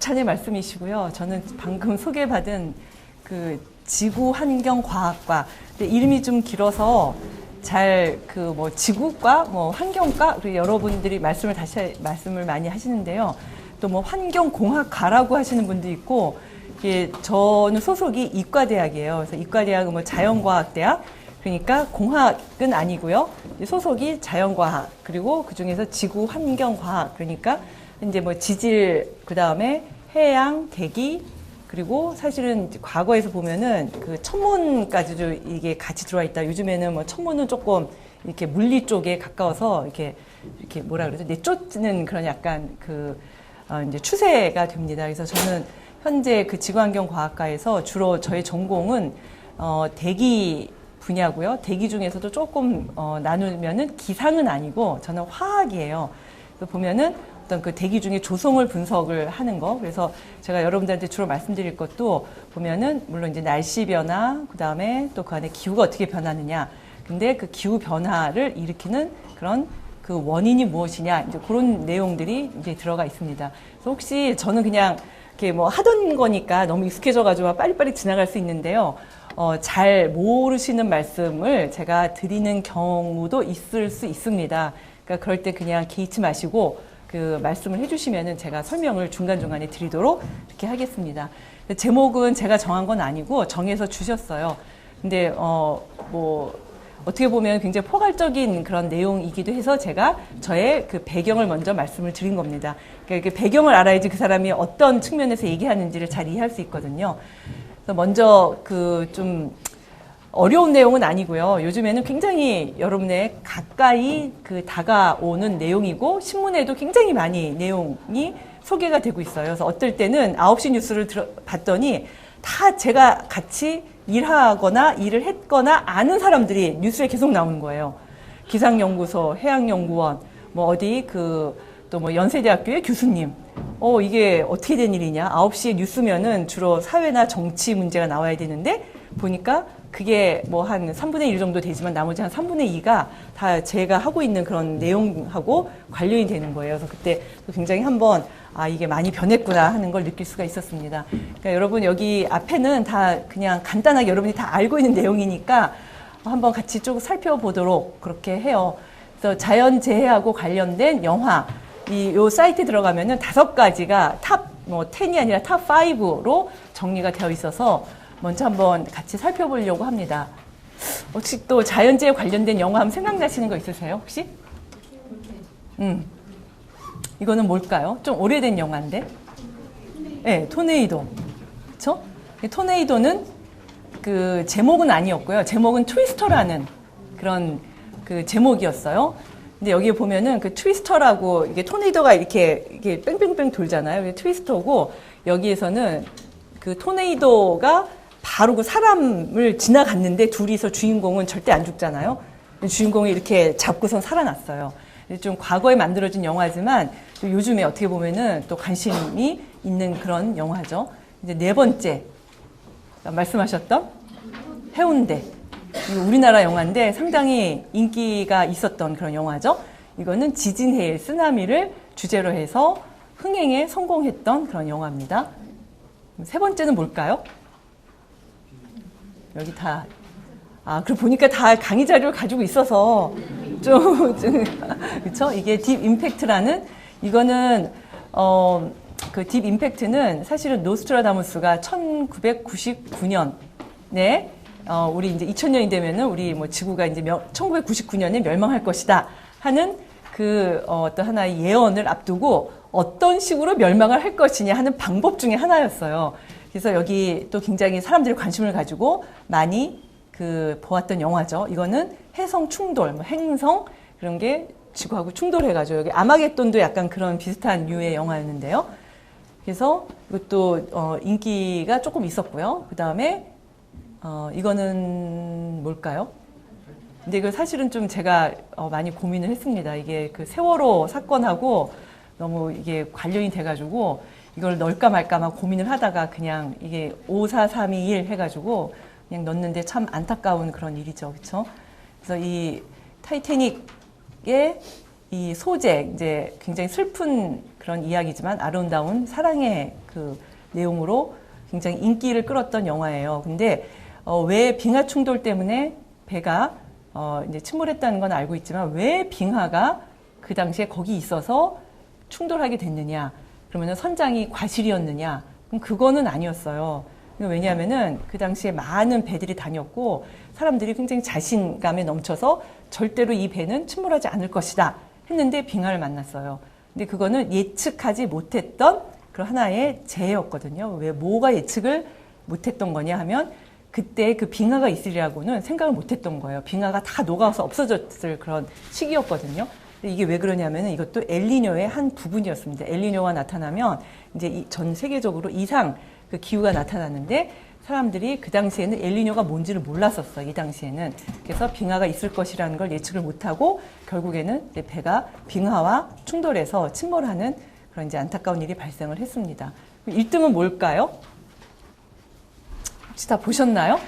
극찬의 말씀이시고요. 저는 방금 소개받은 그 지구환경과학과, 이름이 좀 길어서 잘 그 뭐 지구과, 뭐 환경과, 그리고 여러분들이 말씀을 많이 하시는데요. 또 뭐 환경공학과라고 하시는 분도 있고, 이게 저는 소속이 이과대학이에요. 그래서 이과대학은 뭐 자연과학대학, 그러니까 공학은 아니고요. 소속이 자연과학, 그리고 그 중에서 지구환경과학, 그러니까 이제 뭐 지질, 그 다음에 해양, 대기, 그리고 사실은 과거에서 보면은 그 천문까지도 이게 같이 들어와 있다. 요즘에는 뭐 천문은 조금 이렇게 물리 쪽에 가까워서 이렇게 뭐라 그러죠? 내쫓는 그런 약간 이제 추세가 됩니다. 그래서 저는 현재 그 지구환경과학과에서 주로 저의 전공은 대기 분야고요. 대기 중에서도 조금 나누면은 기상은 아니고 저는 화학이에요. 그래서 보면은 어떤 그 대기 중에 조성을 분석을 하는 거. 그래서 제가 여러분들한테 주로 말씀드릴 것도 보면은 물론 이제 날씨 변화, 그 다음에 또 그 안에 기후가 어떻게 변하느냐. 근데 그 기후 변화를 일으키는 그런 그 원인이 무엇이냐. 이제 그런 내용들이 이제 들어가 있습니다. 그래서 혹시 저는 그냥 이렇게 뭐 하던 거니까 너무 익숙해져가지고 빨리빨리 지나갈 수 있는데요. 잘 모르시는 말씀을 제가 드리는 경우도 있을 수 있습니다. 그러니까 그럴 때 그냥 개의치 마시고 그 말씀을 해주시면은 제가 설명을 중간중간에 드리도록 이렇게 하겠습니다. 제목은 제가 정한 건 아니고 정해서 주셨어요. 근데 뭐 어떻게 보면 굉장히 포괄적인 그런 내용이기도 해서 제가 저의 그 배경을 먼저 말씀을 드린 겁니다. 그러니까 그 배경을 알아야지 그 사람이 어떤 측면에서 얘기하는지를 잘 이해할 수 있거든요. 그래서 먼저 그 좀 어려운 내용은 아니고요. 요즘에는 굉장히 여러분의 가까이 그 다가오는 내용이고 신문에도 굉장히 많이 내용이 소개가 되고 있어요. 그래서 어떨 때는 9시 뉴스를 봤더니 다 제가 같이 일하거나 일을 했거나 아는 사람들이 뉴스에 계속 나오는 거예요. 기상연구소, 해양연구원, 뭐 어디 또 뭐 연세대학교의 교수님. 이게 어떻게 된 일이냐. 9시 뉴스면은 주로 사회나 정치 문제가 나와야 되는데 보니까 그게 뭐 한 3분의 1 정도 되지만 나머지 한 3분의 2가 다 제가 하고 있는 그런 내용하고 관련이 되는 거예요. 그래서 그때 굉장히 한번 이게 많이 변했구나 하는 걸 느낄 수가 있었습니다. 그러니까 여러분 여기 앞에는 다 그냥 간단하게 여러분이 다 알고 있는 내용이니까 한번 같이 쭉 살펴보도록 그렇게 해요. 그래서 자연재해하고 관련된 영화, 요 사이트에 들어가면은 5가지가 탑 10이 아니라 탑 5로 정리가 되어 있어서 먼저 한번 같이 살펴보려고 합니다. 혹시 또 자연재해 관련된 영화 하면 생각나시는 거 있으세요, 혹시? 이거는 뭘까요? 좀 오래된 영화인데? 네, 토네이도. 그쵸? 토네이도는 그 제목은 아니었고요. 제목은 트위스터라는 그런 그 제목이었어요. 근데 여기 보면은 그 트위스터라고 이게 토네이도가 이렇게 뺑뺑뺑 돌잖아요. 이게 트위스터고 여기에서는 그 토네이도가 바로 그 사람을 지나갔는데 둘이서 주인공은 절대 안 죽잖아요. 주인공이 이렇게 잡고선 살아났어요. 좀 과거에 만들어진 영화지만 요즘에 어떻게 보면은 또 관심이 있는 그런 영화죠. 이제 4번째 말씀하셨던 해운대. 우리나라 영화인데 상당히 인기가 있었던 그런 영화죠. 이거는 지진해일 쓰나미를 주제로 해서 흥행에 성공했던 그런 영화입니다. 3번째는 뭘까요? 여기 다, 그리고 보니까 다 강의 자료를 가지고 있어서 그쵸? 이게 딥 임팩트라는, 이거는, 그 딥 임팩트는 사실은 노스트라다무스가 1999년에, 우리 이제 2000년이 되면은 우리 뭐 지구가 이제 1999년에 멸망할 것이다 하는 어떤 하나의 예언을 앞두고 어떤 식으로 멸망을 할 것이냐 하는 방법 중에 하나였어요. 그래서 여기 또 굉장히 사람들이 관심을 가지고 많이 보았던 영화죠. 이거는 해성 충돌, 행성 그런 게 지구하고 충돌해가지고 여기 아마겟돈도 약간 그런 비슷한 류의 영화였는데요. 그래서 이것도 인기가 조금 있었고요. 그 다음에 이거는 뭘까요? 근데 이거 사실은 좀 제가 많이 고민을 했습니다. 이게 그 세월호 사건하고 너무 이게 관련이 돼가지고 이걸 넣을까 말까 막 고민을 하다가 그냥 이게 54321 해가지고 그냥 넣었는데 참 안타까운 그런 일이죠. 그렇죠? 그래서 이 타이타닉의 이 소재, 이제 굉장히 슬픈 그런 이야기지만 아름다운 사랑의 그 내용으로 굉장히 인기를 끌었던 영화예요. 근데 왜 빙하 충돌 때문에 배가 이제 침몰했다는 건 알고 있지만 왜 빙하가 그 당시에 거기 있어서 충돌하게 됐느냐? 그러면은 선장이 과실이었느냐? 그럼 그거는 아니었어요. 왜냐하면은 그 당시에 많은 배들이 다녔고 사람들이 굉장히 자신감에 넘쳐서 절대로 이 배는 침몰하지 않을 것이다 했는데 빙하를 만났어요. 근데 그거는 예측하지 못했던 그런 하나의 재해였거든요. 왜 뭐가 예측을 못했던 거냐 하면 그때 그 빙하가 있으리라고는 생각을 못했던 거예요. 빙하가 다 녹아서 없어졌을 그런 시기였거든요. 이게 왜 그러냐면 이것도 엘니뇨의 한 부분이었습니다. 엘니뇨가 나타나면 이제 전 세계적으로 이상 그 기후가 나타나는데 사람들이 그 당시에는 엘니뇨가 뭔지를 몰랐었어요. 이 당시에는. 그래서 빙하가 있을 것이라는 걸 예측을 못하고 결국에는 이제 배가 빙하와 충돌해서 침몰하는 그런 이제 안타까운 일이 발생을 했습니다. 1등은 뭘까요? 혹시 다 보셨나요?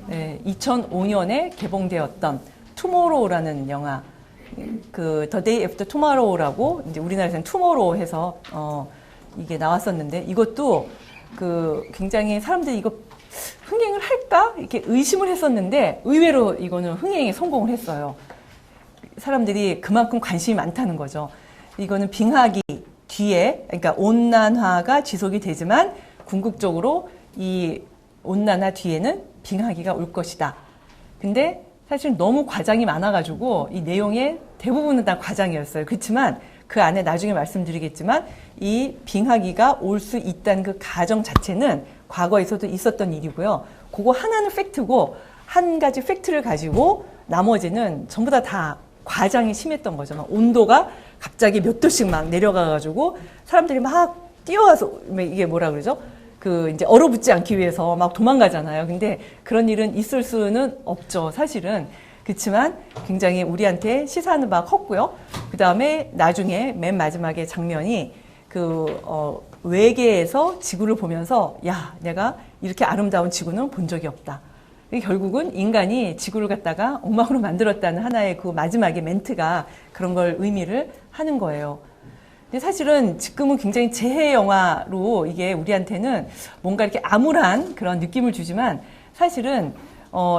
네, 2005년에 개봉되었던 투모로우라는 영화. 그 The Day After Tomorrow라고 이제 우리나라에서는 투모로우 해서 이게 나왔었는데 이것도 그 굉장히 사람들이 이거 흥행을 할까 이렇게 의심을 했었는데 의외로 이거는 흥행에 성공을 했어요. 사람들이 그만큼 관심이 많다는 거죠. 이거는 빙하기 뒤에 그러니까 온난화가 지속이 되지만 궁극적으로 이 온난화 뒤에는 빙하기가 올 것이다. 근데 사실 너무 과장이 많아가지고 이 내용의 대부분은 다 과장이었어요. 그렇지만 그 안에 나중에 말씀드리겠지만 이 빙하기가 올 수 있다는 그 가정 자체는 과거에서도 있었던 일이고요. 그거 하나는 팩트고 한 가지 팩트를 가지고 나머지는 전부 다 과장이 심했던 거죠. 막 온도가 갑자기 몇 도씩 막 내려가가지고 사람들이 막 뛰어와서 이게 뭐라 그러죠? 그 이제 얼어붙지 않기 위해서 막 도망가잖아요. 근데 그런 일은 있을 수는 없죠. 사실은. 그렇지만 굉장히 우리한테 시사하는 바가 컸고요. 그 다음에 나중에 맨 마지막에 장면이 외계에서 지구를 보면서 야, 내가 이렇게 아름다운 지구는 본 적이 없다. 결국은 인간이 지구를 갖다가 엉망으로 만들었다는 하나의 그 마지막의 멘트가 그런 걸 의미를 하는 거예요. 근데 사실은 지금은 굉장히 재해 영화로 이게 우리한테는 뭔가 이렇게 암울한 그런 느낌을 주지만 사실은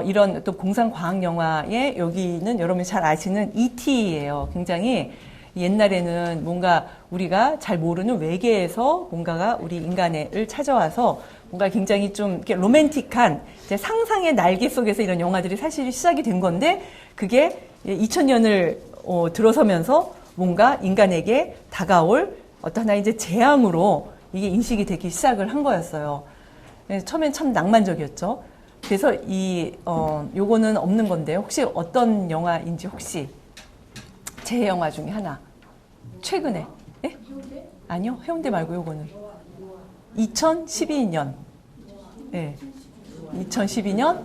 이런 또 공상과학 영화의 여기는 여러분이 잘 아시는 E.T.예요. 굉장히 옛날에는 뭔가 우리가 잘 모르는 외계에서 뭔가가 우리 인간을 찾아와서 뭔가 굉장히 좀 이렇게 로맨틱한 이제 상상의 날개 속에서 이런 영화들이 사실 시작이 된 건데 그게 2000년을 들어서면서 뭔가 인간에게 다가올 어떤 하나의 이제 재앙으로 이게 인식이 되기 시작을 한 거였어요. 처음엔 참 낭만적이었죠. 그래서 요거는 없는 건데 혹시 어떤 영화인지 혹시 재해 영화 중에 하나 최근에 예? 아니요 해운대 말고 요거는 2012년 예 2012년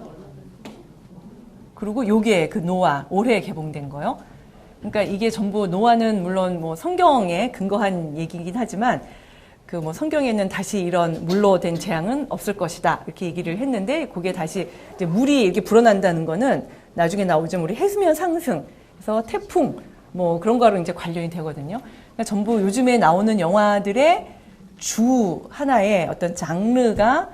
그리고 요게 그 노아 올해 개봉된 거요. 그러니까 이게 전부 노아는 물론 뭐 성경에 근거한 얘기이긴 하지만 그 뭐 성경에는 다시 이런 물로 된 재앙은 없을 것이다 이렇게 얘기를 했는데 그게 다시 이제 물이 이렇게 불어난다는 거는 나중에 나오죠 우리 해수면 상승 그래서 태풍 뭐 그런 거로 이제 관련이 되거든요. 그러니까 전부 요즘에 나오는 영화들의 주 하나의 어떤 장르가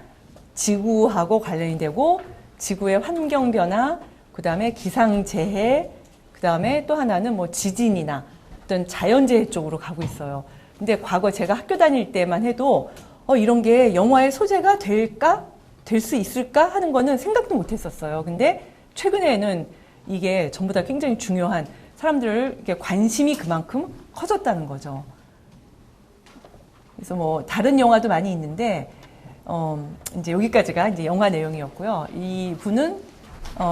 지구하고 관련이 되고 지구의 환경 변화, 그 다음에 기상 재해, 그 다음에 또 하나는 뭐 지진이나 어떤 자연재해 쪽으로 가고 있어요. 근데 과거 제가 학교 다닐 때만 해도 이런 게 영화의 소재가 될까? 될 수 있을까? 하는 거는 생각도 못 했었어요. 근데 최근에는 이게 전부 다 굉장히 중요한 사람들 관심이 그만큼 커졌다는 거죠. 그래서 뭐 다른 영화도 많이 있는데 이제 여기까지가 이제 영화 내용이었고요. 이 분은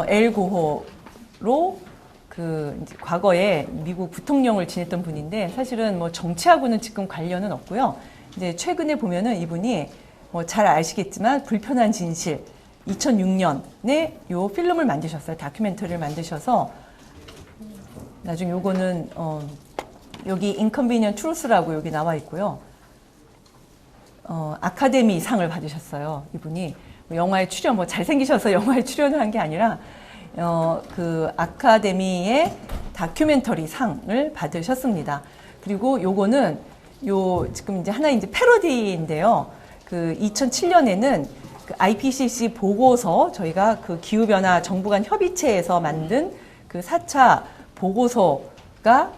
엘 고호로 그 이제 과거에 미국 부통령을 지냈던 분인데 사실은 뭐 정치하고는 지금 관련은 없고요. 이제 최근에 보면은 이분이 뭐 잘 아시겠지만 불편한 진실 2006년에 요 필름을 만드셨어요. 다큐멘터리를 만드셔서 나중에 요거는 여기 인컨비니언트 트루스라고 여기 나와 있고요. 아카데미 상을 받으셨어요. 이분이 영화에 출연 뭐 잘생기셔서 영화에 출연을 한 게 아니라 그 아카데미의 다큐멘터리 상을 받으셨습니다. 그리고 요거는 지금 이제 하나의 이제 패러디인데요. 그 2007년에는 그 IPCC 보고서, 저희가 그 기후변화 정부 간 협의체에서 만든 그 4차 보고서가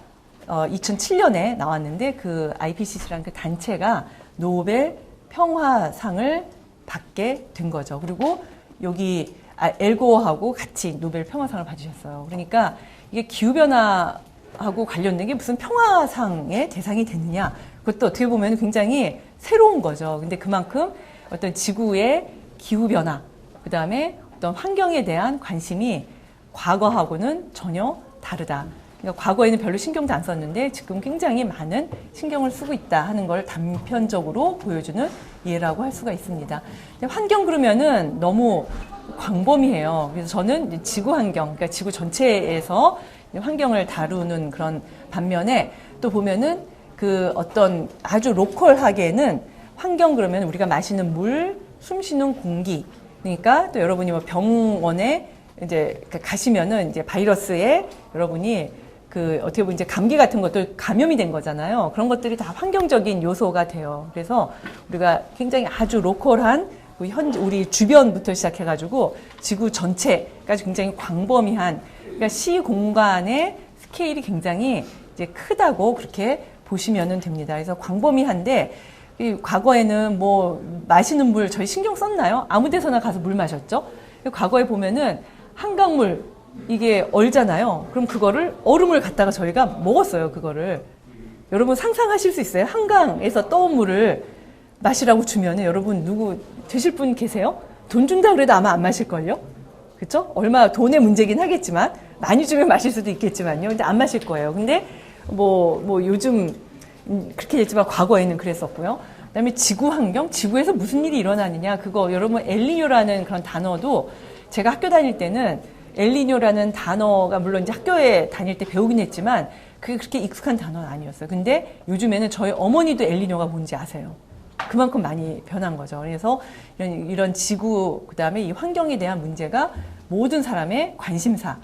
2007년에 나왔는데, 그 IPCC라는 그 단체가 노벨 평화상을 받게 된 거죠. 그리고 여기 엘고어하고 같이 노벨 평화상을 받으셨어요. 그러니까 이게 기후변화하고 관련된 게 무슨 평화상의 대상이 됐느냐, 그것도 어떻게 보면 굉장히 새로운 거죠. 근데 그만큼 어떤 지구의 기후변화, 그 다음에 어떤 환경에 대한 관심이 과거하고는 전혀 다르다. 그러니까 과거에는 별로 신경도 안 썼는데 지금 굉장히 많은 신경을 쓰고 있다 하는 걸 단편적으로 보여주는 예라고 할 수가 있습니다. 환경 그러면은 너무 광범위해요. 그래서 저는 지구 환경, 그러니까 지구 전체에서 환경을 다루는 그런 반면에, 또 보면은 그 어떤 아주 로컬하게는 환경 그러면 우리가 마시는 물, 숨 쉬는 공기, 그러니까 또 여러분이 뭐 병원에 이제 가시면은 이제 바이러스에 여러분이 그 어떻게 보면 이제 감기 같은 것도 감염이 된 거잖아요. 그런 것들이 다 환경적인 요소가 돼요. 그래서 우리가 굉장히 아주 로컬한 우리 주변부터 시작해가지고 지구 전체까지 굉장히 광범위한, 그러니까 시 공간의 스케일이 굉장히 이제 크다고 그렇게 보시면 됩니다. 그래서 광범위한데, 이 과거에는 뭐 마시는 물 저희 신경 썼나요? 아무 데서나 가서 물 마셨죠? 과거에 보면은 한강물 이게 얼잖아요. 그럼 그거를 얼음을 갖다가 저희가 먹었어요. 그거를 여러분 상상하실 수 있어요? 한강에서 떠온 물을 마시라고 주면은 여러분 누구 드실 분 계세요? 돈 준다 그래도 아마 안 마실걸요? 그쵸? 얼마 돈의 문제긴 하겠지만 많이 주면 마실 수도 있겠지만요. 근데 안 마실 거예요. 근데 뭐 요즘 그렇게 됐지만 과거에는 그랬었고요. 그다음에 지구 환경, 지구에서 무슨 일이 일어나느냐, 그거 여러분 엘니뇨라는 그런 단어도 제가 학교 다닐 때는 엘니뇨라는 단어가 물론 이제 학교에 다닐 때 배우긴 했지만 그게 그렇게 익숙한 단어는 아니었어요. 근데 요즘에는 저희 어머니도 엘니뇨가 뭔지 아세요. 그만큼 많이 변한 거죠. 그래서 이런 지구, 그다음에 이 환경에 대한 문제가 모든 사람의 관심사,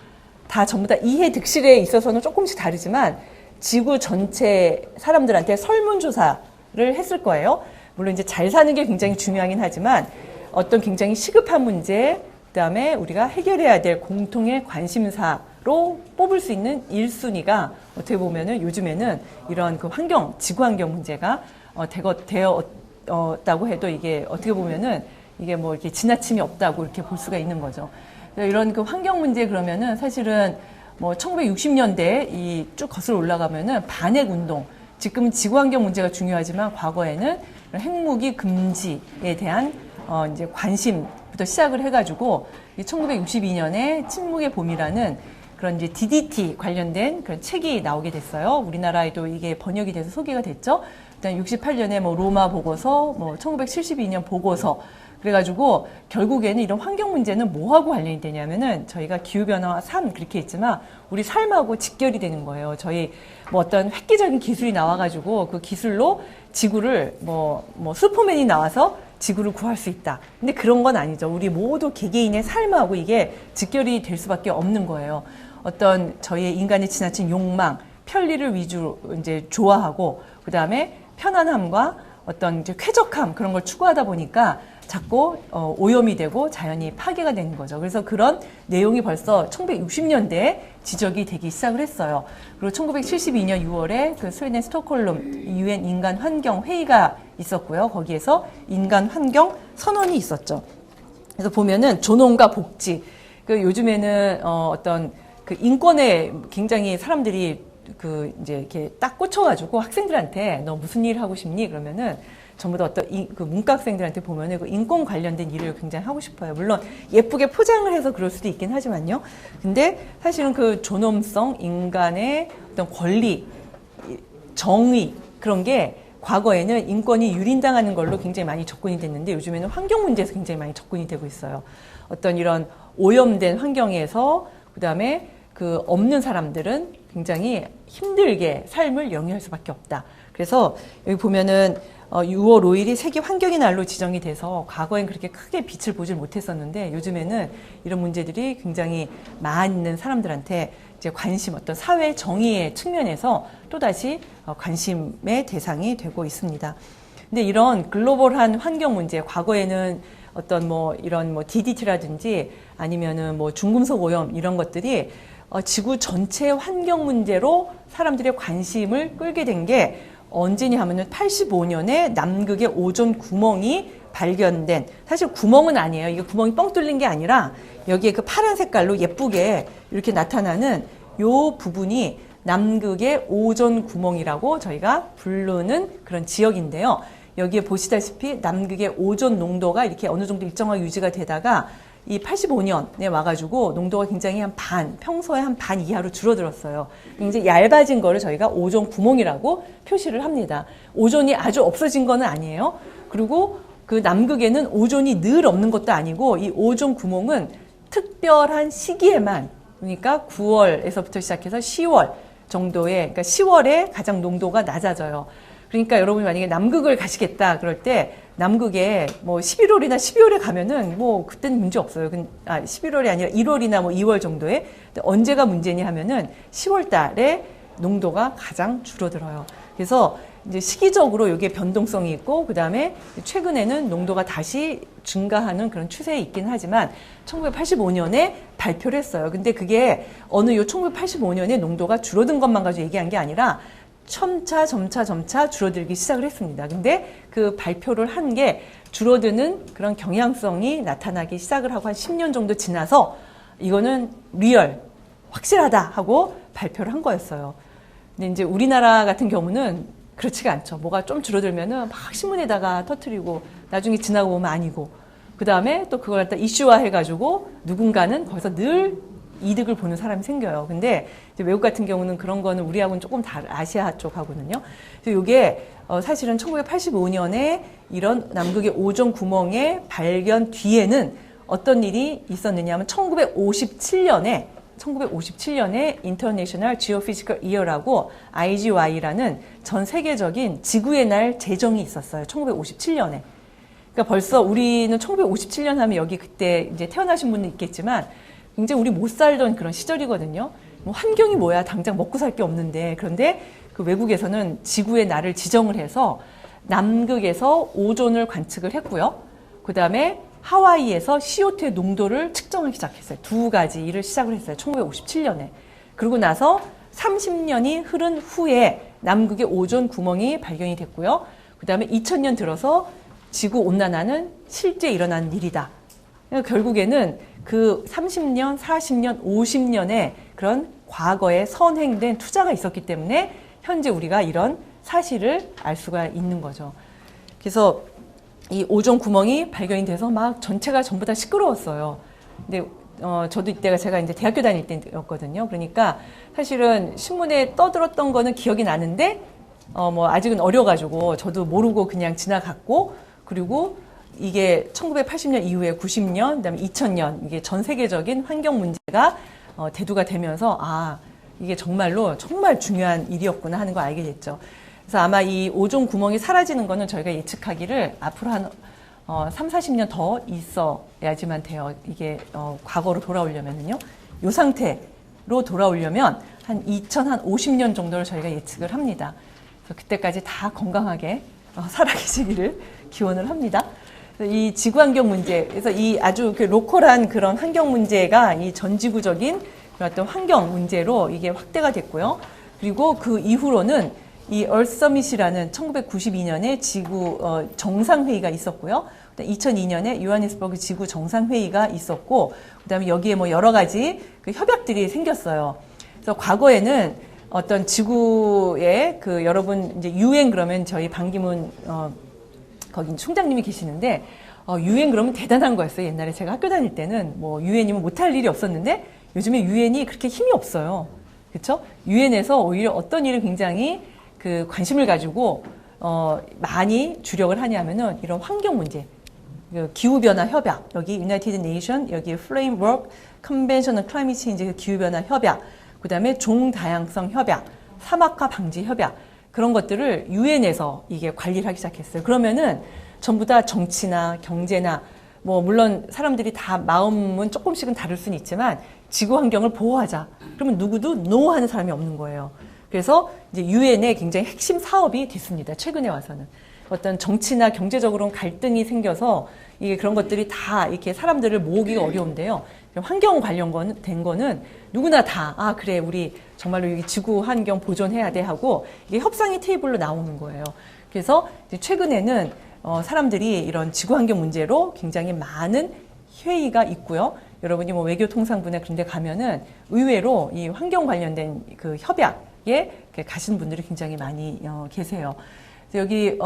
다 전부 다 이해 득실에 있어서는 조금씩 다르지만 지구 전체 사람들한테 설문조사를 했을 거예요. 물론 이제 잘 사는 게 굉장히 중요하긴 하지만 어떤 굉장히 시급한 문제, 그다음에 우리가 해결해야 될 공통의 관심사로 뽑을 수 있는 1순위가 어떻게 보면은 요즘에는 이런 그 환경, 지구 환경 문제가 되었다고 해도 이게 어떻게 보면은 이게 뭐 이렇게 지나침이 없다고 이렇게 볼 수가 있는 거죠. 이런 그 환경 문제 그러면은 사실은 뭐 1960년대 이 쭉 거슬러 올라가면은 반핵 운동, 지금은 지구 환경 문제가 중요하지만 과거에는 핵무기 금지에 대한 이제 관심부터 시작을 해가지고 1962년에 침묵의 봄이라는 그런 이제 DDT 관련된 그런 책이 나오게 됐어요. 우리나라에도 이게 번역이 돼서 소개가 됐죠. 일단 68년에 뭐 로마 보고서, 뭐 1972년 보고서, 그래가지고 결국에는 이런 환경 문제는 뭐하고 관련이 되냐면은 저희가 기후변화와 삶 그렇게 했지만 우리 삶하고 직결이 되는 거예요. 저희 뭐 어떤 획기적인 기술이 나와가지고 그 기술로 지구를 뭐 슈퍼맨이 나와서 지구를 구할 수 있다. 근데 그런 건 아니죠. 우리 모두 개개인의 삶하고 이게 직결이 될 수밖에 없는 거예요. 어떤 저희의 인간의 지나친 욕망, 편리를 위주로 이제 좋아하고 그 다음에 편안함과 어떤 이제 쾌적함 그런 걸 추구하다 보니까 자꾸 오염이 되고 자연이 파괴가 되는 거죠. 그래서 그런 내용이 벌써 1960년대에 지적이 되기 시작을 했어요. 그리고 1972년 6월에 그 스웨덴 스톡홀름 UN 인간 환경 회의가 있었고요. 거기에서 인간 환경 선언이 있었죠. 그래서 보면은 존엄과 복지. 그 요즘에는 어떤 그 인권에 굉장히 사람들이 그 이제 이렇게 딱 꽂혀가지고 학생들한테 너 무슨 일 하고 싶니? 그러면은 전부 다 어떤 그 문과 학생들한테 보면은 그 인권 관련된 일을 굉장히 하고 싶어요. 물론 예쁘게 포장을 해서 그럴 수도 있긴 하지만요. 근데 사실은 그 존엄성, 인간의 어떤 권리, 정의 그런 게 과거에는 인권이 유린당하는 걸로 굉장히 많이 접근이 됐는데 요즘에는 환경 문제에서 굉장히 많이 접근이 되고 있어요. 어떤 이런 오염된 환경에서 그다음에 그 없는 사람들은 굉장히 힘들게 삶을 영위할 수밖에 없다. 그래서 여기 보면은 6월 5일이 세계 환경의 날로 지정이 돼서 과거엔 그렇게 크게 빛을 보질 못했었는데 요즘에는 이런 문제들이 굉장히 많은 사람들한테 이제 관심, 어떤 사회 정의의 측면에서 또다시 관심의 대상이 되고 있습니다. 근데 이런 글로벌한 환경 문제, 과거에는 어떤 뭐 이런 뭐 DDT라든지 아니면은 뭐 중금속 오염 이런 것들이 지구 전체 환경 문제로 사람들의 관심을 끌게 된 게 언제냐 하면은 85년에 남극의 오존 구멍이 발견된, 사실 구멍은 아니에요. 이게 구멍이 뻥 뚫린 게 아니라 여기에 그 파란 색깔로 예쁘게 이렇게 나타나는 요 부분이 남극의 오존 구멍이라고 저희가 부르는 그런 지역인데요. 여기에 보시다시피 남극의 오존 농도가 이렇게 어느 정도 일정하게 유지가 되다가 이 85년에 와가지고 농도가 굉장히 한 반, 평소에 한 반 이하로 줄어들었어요. 굉장히 얇아진 거를 저희가 오존 구멍이라고 표시를 합니다. 오존이 아주 없어진 거는 아니에요. 그리고 그 남극에는 오존이 늘 없는 것도 아니고 이 오존 구멍은 특별한 시기에만, 그러니까 9월에서부터 시작해서 10월 정도에, 그러니까 10월에 가장 농도가 낮아져요. 그러니까 여러분이 만약에 남극을 가시겠다 그럴 때 남극에 뭐 11월이나 12월에 가면은 뭐 그때는 문제 없어요. 11월이 아니라 1월이나 뭐 2월 정도에. 근데 언제가 문제니 하면은 10월 달에 농도가 가장 줄어들어요. 그래서 이제 시기적으로 이게 변동성이 있고 그다음에 최근에는 농도가 다시 증가하는 그런 추세에 있긴 하지만 1985년에 발표를 했어요. 근데 그게 어느 요 1985년에 농도가 줄어든 것만 가지고 얘기한 게 아니라 점차 줄어들기 시작을 했습니다. 근데 그 발표를 한 게 줄어드는 그런 경향성이 나타나기 시작을 하고 한 10년 정도 지나서 이거는 리얼, 확실하다 하고 발표를 한 거였어요. 근데 이제 우리나라 같은 경우는 그렇지가 않죠. 뭐가 좀 줄어들면은 막 신문에다가 터뜨리고 나중에 지나고 보면 아니고 그 다음에 또 그걸 갖다 이슈화 해가지고 누군가는 거기서 늘 이득을 보는 사람이 생겨요. 근데 이제 외국 같은 경우는 그런 거는 우리하고는 조금 다른 아시아 쪽하고는요. 그래서 이게 사실은 1985년에 이런 남극의 오존 구멍의 발견 뒤에는 어떤 일이 있었느냐 하면 1957년에 International Geophysical Year라고 IGY라는 전 세계적인 지구의 날 제정이 있었어요. 1957년에. 그러니까 벌써 우리는 1957년 하면 여기 그때 이제 태어나신 분은 있겠지만 굉장히 우리 못 살던 그런 시절이거든요. 뭐 환경이 뭐야, 당장 먹고 살 게 없는데. 그런데 그 외국에서는 지구의 날을 지정을 해서 남극에서 오존을 관측을 했고요. 그 다음에 하와이에서 CO2의 농도를 측정하기 시작했어요. 두 가지 일을 시작을 했어요. 1957년에. 그러고 나서 30년이 흐른 후에 남극의 오존 구멍이 발견이 됐고요. 그 다음에 2000년 들어서 지구 온난화는 실제 일어난 일이다. 그러니까 결국에는 그 30년, 40년, 50년의 그런 과거에 선행된 투자가 있었기 때문에 현재 우리가 이런 사실을 알 수가 있는 거죠. 그래서 이 오존 구멍이 발견이 돼서 막 전체가 전부 다 시끄러웠어요. 근데 저도 이때가 제가 이제 대학교 다닐 때였거든요. 그러니까 사실은 신문에 떠들었던 거는 기억이 나는데 뭐 아직은 어려가지고 저도 모르고 그냥 지나갔고, 그리고 이게 1980년 이후에 90년, 그다음에 2000년 이게 전 세계적인 환경 문제가 대두가 되면서 이게 정말로 정말 중요한 일이었구나 하는 걸 알게 됐죠. 그래서 아마 이 오존 구멍이 사라지는 거는 저희가 예측하기를 앞으로 한 3, 40년 더 있어야지만 돼요. 이게 과거로 돌아오려면요. 이 상태로 돌아오려면 한 2050년 정도를 저희가 예측을 합니다. 그래서 그때까지 다 건강하게 살아계시기를 기원을 합니다. 이 지구환경 문제, 그래서 이 아주 그 로컬한 그런 환경 문제가 이 전지구적인 어떤 환경 문제로 이게 확대가 됐고요. 그리고 그 이후로는 이 Earth Summit이라는 1992년에 지구 정상회의가 있었고요. 2002년에 요하네스버그 지구 정상회의가 있었고, 그다음에 여기에 뭐 여러 가지 그 협약들이 생겼어요. 그래서 과거에는 어떤 지구에 그 여러분 이제 유엔 그러면 저희 반기문 거기 총장님이 계시는데 유엔 그러면 대단한 거였어요. 옛날에 제가 학교 다닐 때는 뭐 유엔이면 못할 일이 없었는데 요즘에 유엔이 그렇게 힘이 없어요. 그렇죠? 유엔에서 오히려 어떤 일을 굉장히 그 관심을 가지고 많이 주력을 하냐면은 이런 환경 문제, 기후 변화 협약, 여기 United Nations, 여기 Framework Convention on Climate Change 기후 변화 협약, 그다음에 종 다양성 협약, 사막화 방지 협약. 그런 것들을 유엔에서 이게 관리를 하기 시작했어요. 그러면은 전부 다 정치나 경제나 뭐 물론 사람들이 다 마음은 조금씩은 다를 수는 있지만 지구 환경을 보호하자. 그러면 누구도 노 하는 사람이 없는 거예요. 그래서 이제 유엔의 굉장히 핵심 사업이 됐습니다. 최근에 와서는 어떤 정치나 경제적으로는 갈등이 생겨서 이게 그런 것들이 다 이렇게 사람들을 모으기가 어려운데요. 환경 관련 된 거는 누구나 다, 아, 그래, 우리 정말로 여기 지구 환경 보존해야 돼 하고 이게 협상의 테이블로 나오는 거예요. 그래서 이제 최근에는 사람들이 이런 지구 환경 문제로 굉장히 많은 회의가 있고요. 여러분이 뭐 외교통상부나 그런 데 가면은 의외로 이 환경 관련된 그 협약에 가시는 분들이 굉장히 많이 계세요. 여기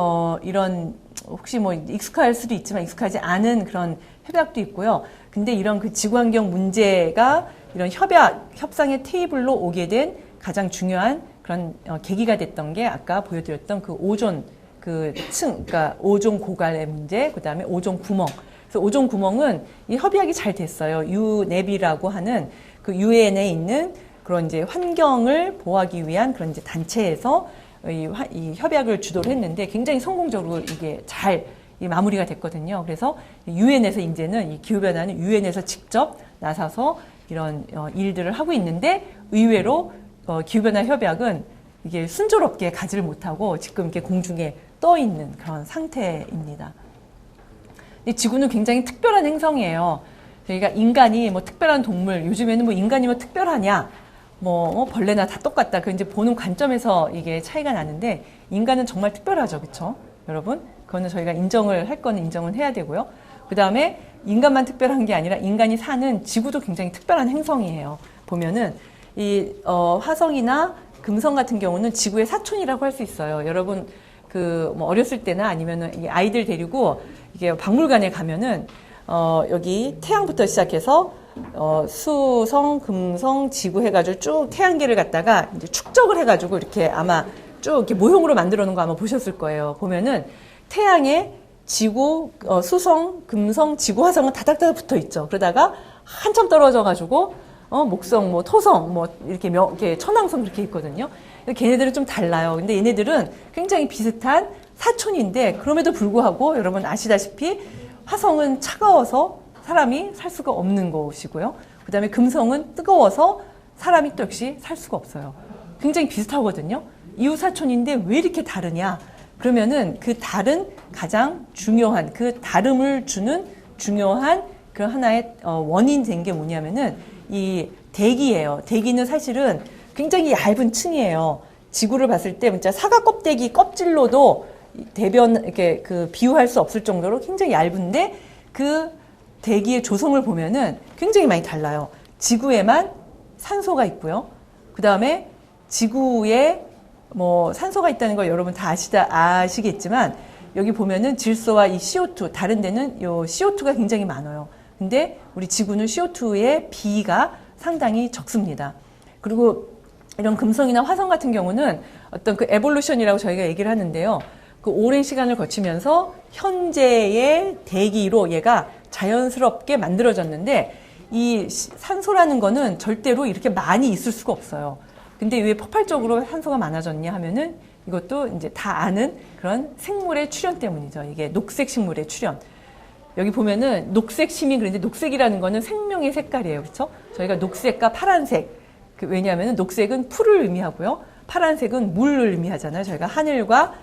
이런 혹시 뭐 익숙할 수도 있지만 익숙하지 않은 그런 협약도 있고요. 근데 이런 그 지구환경 문제가 이런 협상의 테이블로 오게 된 가장 중요한 그런 계기가 됐던 게 아까 보여드렸던 그 오존 그러니까 오존 고갈의 문제, 그 다음에 오존 구멍. 그래서 오존 구멍은 이 협약이 잘 됐어요. 유넵이라고 하는 그 유엔에 있는 그런 이제 환경을 보호하기 위한 그런 이제 단체에서 이 협약을 주도를 했는데 굉장히 성공적으로 이게 잘 마무리가 됐거든요. 그래서 유엔에서 이제는 이 기후변화는 유엔에서 직접 나서서 이런 일들을 하고 있는데 의외로 기후변화 협약은 이게 순조롭게 가지를 못하고 지금 이렇게 공중에 떠 있는 그런 상태입니다. 지구는 굉장히 특별한 행성이에요. 저희가 인간이 뭐 특별한 동물, 요즘에는 뭐 인간이 뭐 특별하냐, 뭐 벌레나 다 똑같다. 그 이제 보는 관점에서 이게 차이가 나는데 인간은 정말 특별하죠, 그렇죠, 여러분? 그거는 저희가 인정을 할 거는 인정은 해야 되고요. 그 다음에 인간만 특별한 게 아니라 인간이 사는 지구도 굉장히 특별한 행성이에요. 보면은 이 화성이나 금성 같은 경우는 지구의 사촌이라고 할 수 있어요. 여러분 뭐 어렸을 때나 아니면은 아이들 데리고 이게 박물관에 가면은 여기 태양부터 시작해서 수성, 금성, 지구 해가지고 쭉 태양계를 갖다가 이제 축적을 해가지고 이렇게 아마 쭉 이렇게 모형으로 만들어 놓은 거 아마 보셨을 거예요. 보면은 태양에 지구, 수성, 금성, 지구, 화성은 다닥다닥 붙어 있죠. 그러다가 한참 떨어져가지고 목성, 뭐 토성, 뭐 이렇게 천왕성 그렇게 있거든요. 걔네들은 좀 달라요. 근데 얘네들은 굉장히 비슷한 사촌인데 그럼에도 불구하고 여러분 아시다시피 화성은 차가워서 사람이 살 수가 없는 곳이고요. 그 다음에 금성은 뜨거워서 사람이 또 역시 살 수가 없어요. 굉장히 비슷하거든요. 이웃 사촌인데 왜 이렇게 다르냐? 그러면은 그 다른 가장 중요한 그 다름을 주는 중요한 그 하나의 원인 된 게 뭐냐면은 이 대기예요. 대기는 사실은 굉장히 얇은 층이에요. 지구를 봤을 때 진짜 사과 껍데기 껍질로도 대변 이렇게 그 비유할 수 없을 정도로 굉장히 얇은데 그 대기의 조성을 보면은 굉장히 많이 달라요. 지구에만 산소가 있고요. 그 다음에 지구에 뭐 산소가 있다는 걸 여러분 다 아시겠지만 여기 보면은 질소와 이 CO2 다른 데는 요 CO2가 굉장히 많아요. 근데 우리 지구는 CO2의 비가 상당히 적습니다. 그리고 이런 금성이나 화성 같은 경우는 어떤 그 에볼루션이라고 저희가 얘기를 하는데요. 그 오랜 시간을 거치면서 현재의 대기로 얘가 자연스럽게 만들어졌는데 이 산소라는 거는 절대로 이렇게 많이 있을 수가 없어요. 근데 왜 폭발적으로 산소가 많아졌냐 하면은 이것도 이제 다 아는 그런 생물의 출현 때문이죠. 이게 녹색 식물의 출현. 여기 보면은 녹색 심이 그런데 녹색이라는 거는 생명의 색깔이에요. 그렇죠? 저희가 녹색과 파란색. 왜냐하면 녹색은 풀을 의미하고요. 파란색은 물을 의미하잖아요. 저희가 하늘과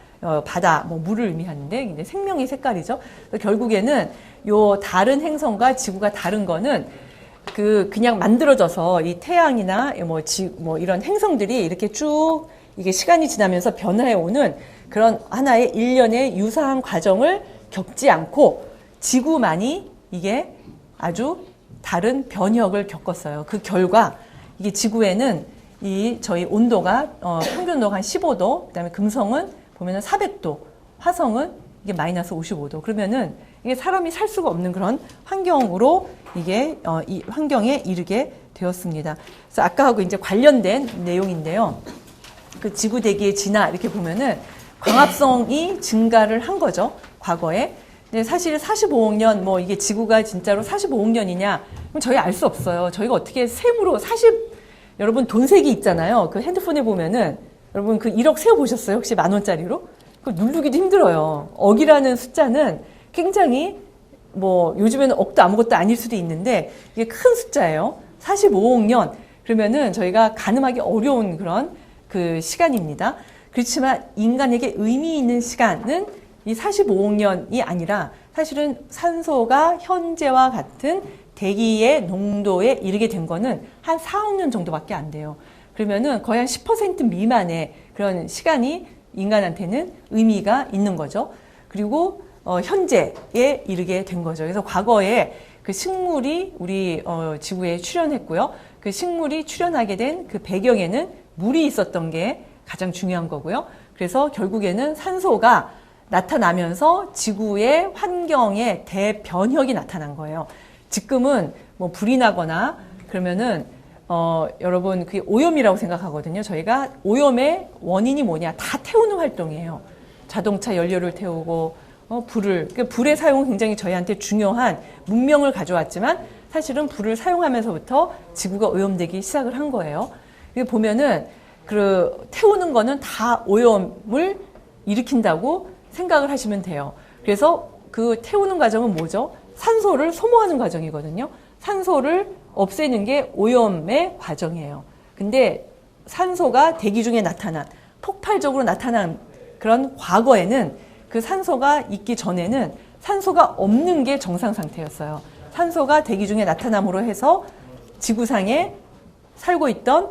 바다, 뭐 물을 의미하는데 이제 생명의 색깔이죠. 결국에는 요 다른 행성과 지구가 다른 거는 그냥 만들어져서 이 태양이나 뭐 이런 행성들이 이렇게 쭉 이게 시간이 지나면서 변화해 오는 그런 하나의 일련의 유사한 과정을 겪지 않고 지구만이 이게 아주 다른 변혁을 겪었어요. 그 결과 이게 지구에는 저희 온도가 평균 온도가 한 15도, 그다음에 금성은 보면은 400도, 화성은 이게 마이너스 55도. 그러면은 이게 사람이 살 수가 없는 그런 환경으로 이게 이 환경에 이르게 되었습니다. 그래서 아까하고 이제 관련된 내용인데요. 그 지구 대기의 진화 이렇게 보면은 광합성이 증가를 한 거죠. 과거에. 근데 사실 45억 년 뭐 이게 지구가 진짜로 45억 년이냐? 그럼 저희 알 수 없어요. 저희가 어떻게 셈으로 여러분 돈색이 있잖아요. 그 핸드폰에 보면은 여러분 그 1억 세어보셨어요? 혹시 10,000원짜리로? 그 누르기도 힘들어요. 억이라는 숫자는 굉장히 뭐 요즘에는 억도 아무것도 아닐 수도 있는데 이게 큰 숫자예요. 45억 년. 그러면은 저희가 가늠하기 어려운 그런 그 시간입니다. 그렇지만 인간에게 의미 있는 시간은 이 45억 년이 아니라 사실은 산소가 현재와 같은 대기의 농도에 이르게 된 거는 한 4억 년 정도밖에 안 돼요. 그러면은 거의 한 10% 미만의 그런 시간이 인간한테는 의미가 있는 거죠. 그리고 현재에 이르게 된 거죠. 그래서 과거에 그 식물이 우리 지구에 출현했고요. 그 식물이 출현하게 된 그 배경에는 물이 있었던 게 가장 중요한 거고요. 그래서 결국에는 산소가 나타나면서 지구의 환경에 대변혁이 나타난 거예요. 지금은 뭐 불이 나거나 그러면은 여러분 그게 오염이라고 생각하거든요. 저희가 오염의 원인이 뭐냐? 다 태우는 활동이에요. 자동차 연료를 태우고 불의 사용은 굉장히 저희한테 중요한 문명을 가져왔지만 사실은 불을 사용하면서부터 지구가 오염되기 시작을 한 거예요. 보면은 그 태우는 거는 다 오염을 일으킨다고 생각을 하시면 돼요. 그래서 그 태우는 과정은 뭐죠? 산소를 소모하는 과정이거든요. 산소를 없애는 게 오염의 과정이에요. 근데 산소가 대기 중에 나타난, 폭발적으로 나타난 그런 과거에는 그 산소가 있기 전에는 산소가 없는 게 정상 상태였어요. 산소가 대기 중에 나타남으로 해서 지구상에 살고 있던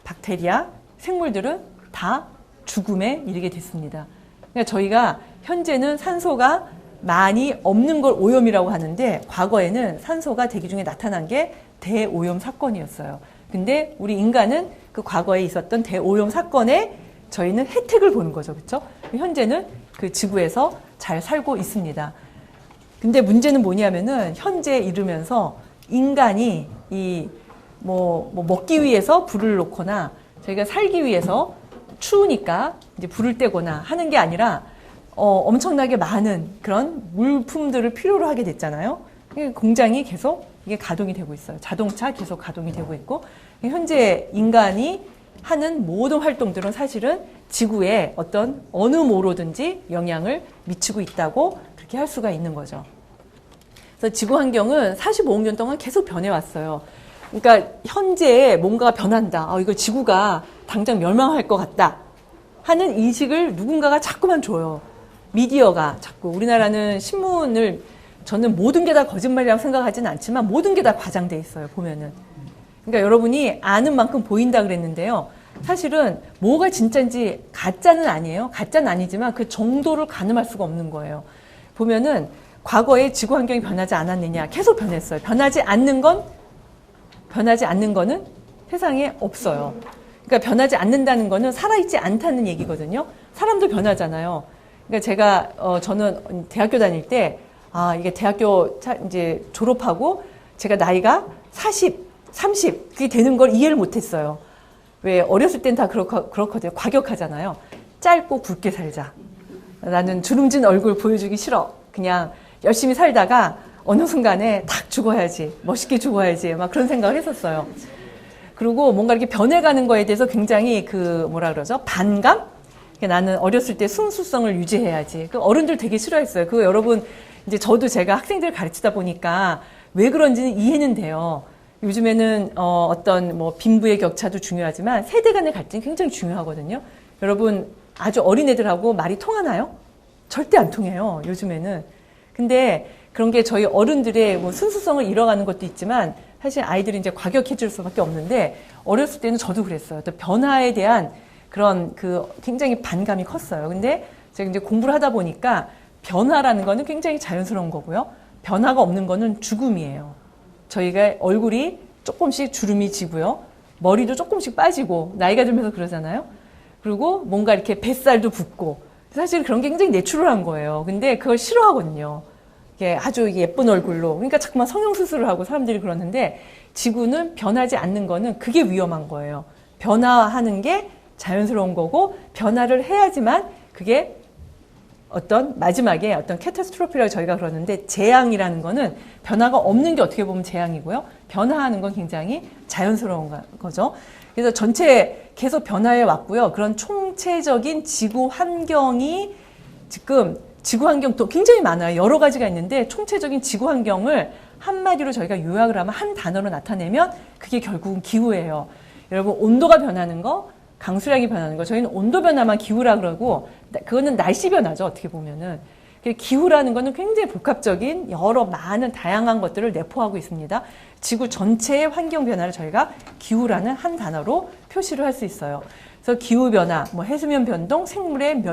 박테리아, 생물들은 다 죽음에 이르게 됐습니다. 그러니까 저희가 현재는 산소가 많이 없는 걸 오염이라고 하는데 과거에는 산소가 대기 중에 나타난 게 대오염 사건이었어요. 근데 우리 인간은 그 과거에 있었던 대오염 사건에 저희는 혜택을 보는 거죠. 그렇죠? 현재는 그 지구에서 잘 살고 있습니다. 근데 문제는 뭐냐면은 현재에 이르면서 인간이 먹기 위해서 불을 놓거나 저희가 살기 위해서 추우니까 이제 불을 떼거나 하는 게 아니라 엄청나게 많은 그런 물품들을 필요로 하게 됐잖아요. 공장이 계속 이게 가동이 되고 있어요. 자동차 계속 가동이 되고 있고 현재 인간이 하는 모든 활동들은 사실은 지구에 어느 모로든지 영향을 미치고 있다고 그렇게 할 수가 있는 거죠. 그래서 지구 환경은 45억 년 동안 계속 변해왔어요. 그러니까 현재에 뭔가가 변한다. 이거 지구가 당장 멸망할 것 같다 하는 인식을 누군가가 자꾸만 줘요. 미디어가 자꾸 우리나라는 신문을 저는 모든 게 다 거짓말이라고 생각하지는 않지만 모든 게 다 과장돼 있어요. 보면은. 그러니까 여러분이 아는 만큼 보인다 그랬는데요. 사실은 뭐가 진짜인지 가짜는 아니에요. 가짜는 아니지만 그 정도를 가늠할 수가 없는 거예요. 보면은 과거에 지구 환경이 변하지 않았느냐? 계속 변했어요. 변하지 않는 거는 세상에 없어요. 그러니까 변하지 않는다는 거는 살아있지 않다는 얘기거든요. 사람도 변하잖아요. 그러니까 제가 저는 대학교 다닐 때 이게 대학교 이제 졸업하고 제가 나이가 40, 30 그게 되는 걸 이해를 못했어요. 왜 어렸을 땐 다 그렇거든요. 과격하잖아요. 짧고 굵게 살자. 나는 주름진 얼굴 보여주기 싫어. 그냥 열심히 살다가 어느 순간에 탁 죽어야지. 멋있게 죽어야지. 막 그런 생각을 했었어요. 그리고 뭔가 이렇게 변해가는 거에 대해서 굉장히 반감? 나는 어렸을 때 순수성을 유지해야지. 그 어른들 되게 싫어했어요. 그거 여러분, 이제 저도 제가 학생들 가르치다 보니까 왜 그런지는 이해는 돼요. 요즘에는 빈부의 격차도 중요하지만 세대 간의 갈등이 굉장히 중요하거든요. 여러분 아주 어린애들하고 말이 통하나요? 절대 안 통해요. 요즘에는. 근데 그런 게 저희 어른들의 순수성을 잃어가는 것도 있지만 사실 아이들이 이제 과격해질 수밖에 없는데 어렸을 때는 저도 그랬어요. 또 변화에 대한 그런 굉장히 반감이 컸어요. 근데 제가 이제 공부를 하다 보니까 변화라는 거는 굉장히 자연스러운 거고요. 변화가 없는 거는 죽음이에요. 저희가 얼굴이 조금씩 주름이 지고요. 머리도 조금씩 빠지고 나이가 들면서 그러잖아요. 그리고 뭔가 이렇게 뱃살도 붓고 사실 그런 게 굉장히 내추럴한 거예요. 근데 그걸 싫어하거든요. 이게 아주 예쁜 얼굴로. 그러니까 자꾸만 성형수술을 하고 사람들이 그러는데 지구는 변하지 않는 거는 그게 위험한 거예요. 변화하는 게 자연스러운 거고 변화를 해야지만 그게 마지막에 캐타스트로피라고 저희가 그러는데 재앙이라는 거는 변화가 없는 게 어떻게 보면 재앙이고요. 변화하는 건 굉장히 자연스러운 거죠. 그래서 전체 계속 변화해 왔고요. 그런 총체적인 지구 환경이 지금 지구 환경도 굉장히 많아요. 여러 가지가 있는데 총체적인 지구 환경을 한마디로 저희가 요약을 하면 한 단어로 나타내면 그게 결국은 기후예요. 여러분 온도가 변하는 거, 강수량이 변하는 거, 저희는 온도 변화만 기후라 그러고 그거는 날씨 변화죠. 어떻게 보면은. 기후라는 거는 굉장히 복합적인 여러 많은 다양한 것들을 내포하고 있습니다. 지구 전체의 환경 변화를 저희가 기후라는 한 단어로 표시를 할 수 있어요. 그래서 기후 변화, 뭐 해수면 변동, 생물의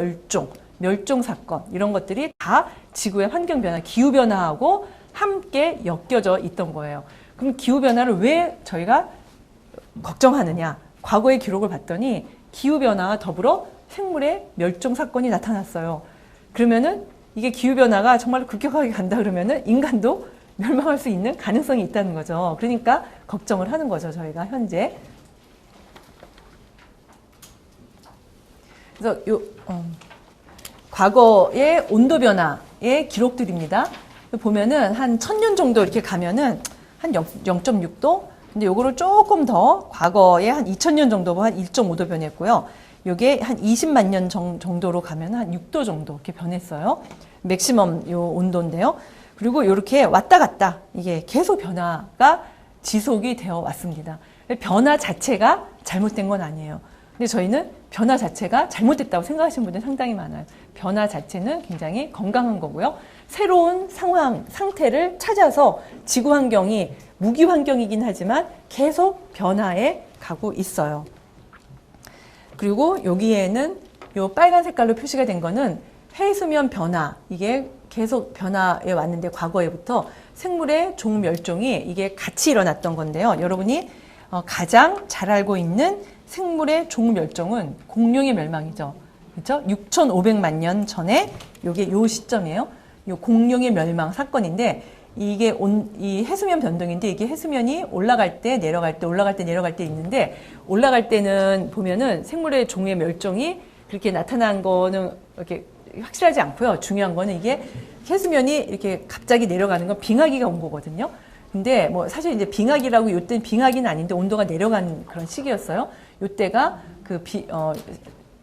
멸종 사건 이런 것들이 다 지구의 환경 변화, 기후 변화하고 함께 엮여져 있던 거예요. 그럼 기후 변화를 왜 저희가 걱정하느냐? 과거의 기록을 봤더니 기후 변화와 더불어 생물의 멸종 사건이 나타났어요. 그러면은 이게 기후 변화가 정말 급격하게 간다 그러면은 인간도 멸망할 수 있는 가능성이 있다는 거죠. 그러니까 걱정을 하는 거죠, 저희가 현재. 그래서 과거의 온도 변화의 기록들입니다. 보면은 한 1000년 정도 이렇게 가면은 한 0.6도. 근데 요거를 조금 더 과거에 한 2000년 정도 한 1.5도 변했고요. 요게 한 20만 년 정도로 가면 한 6도 정도 이렇게 변했어요. 맥시멈 요 온도인데요. 그리고 요렇게 왔다 갔다 이게 계속 변화가 지속이 되어 왔습니다. 변화 자체가 잘못된 건 아니에요. 근데 저희는 변화 자체가 잘못됐다고 생각하시는 분들이 상당히 많아요. 변화 자체는 굉장히 건강한 거고요. 새로운 상태를 찾아서 지구 환경이 무기 환경이긴 하지만 계속 변화해 가고 있어요. 그리고 여기에는 요 빨간 색깔로 표시가 된 거는 해수면 변화, 이게 계속 변화해 왔는데 과거에부터 생물의 종멸종이 이게 같이 일어났던 건데요. 여러분이 가장 잘 알고 있는 생물의 종멸종은 공룡의 멸망이죠. 그렇죠? 6,500만 년 전에 요게 요 시점이에요. 요 공룡의 멸망 사건인데 이게 이 해수면 변동인데 이게 해수면이 올라갈 때 내려갈 때 올라갈 때 내려갈 때 있는데 올라갈 때는 보면은 생물의 종의 멸종이 그렇게 나타난 거는 이렇게 확실하지 않고요. 중요한 거는 이게 해수면이 이렇게 갑자기 내려가는 건 빙하기가 온 거거든요. 근데 뭐 사실 이제 빙하기라고 요때는 빙하기는 아닌데 온도가 내려간 그런 시기였어요. 요때가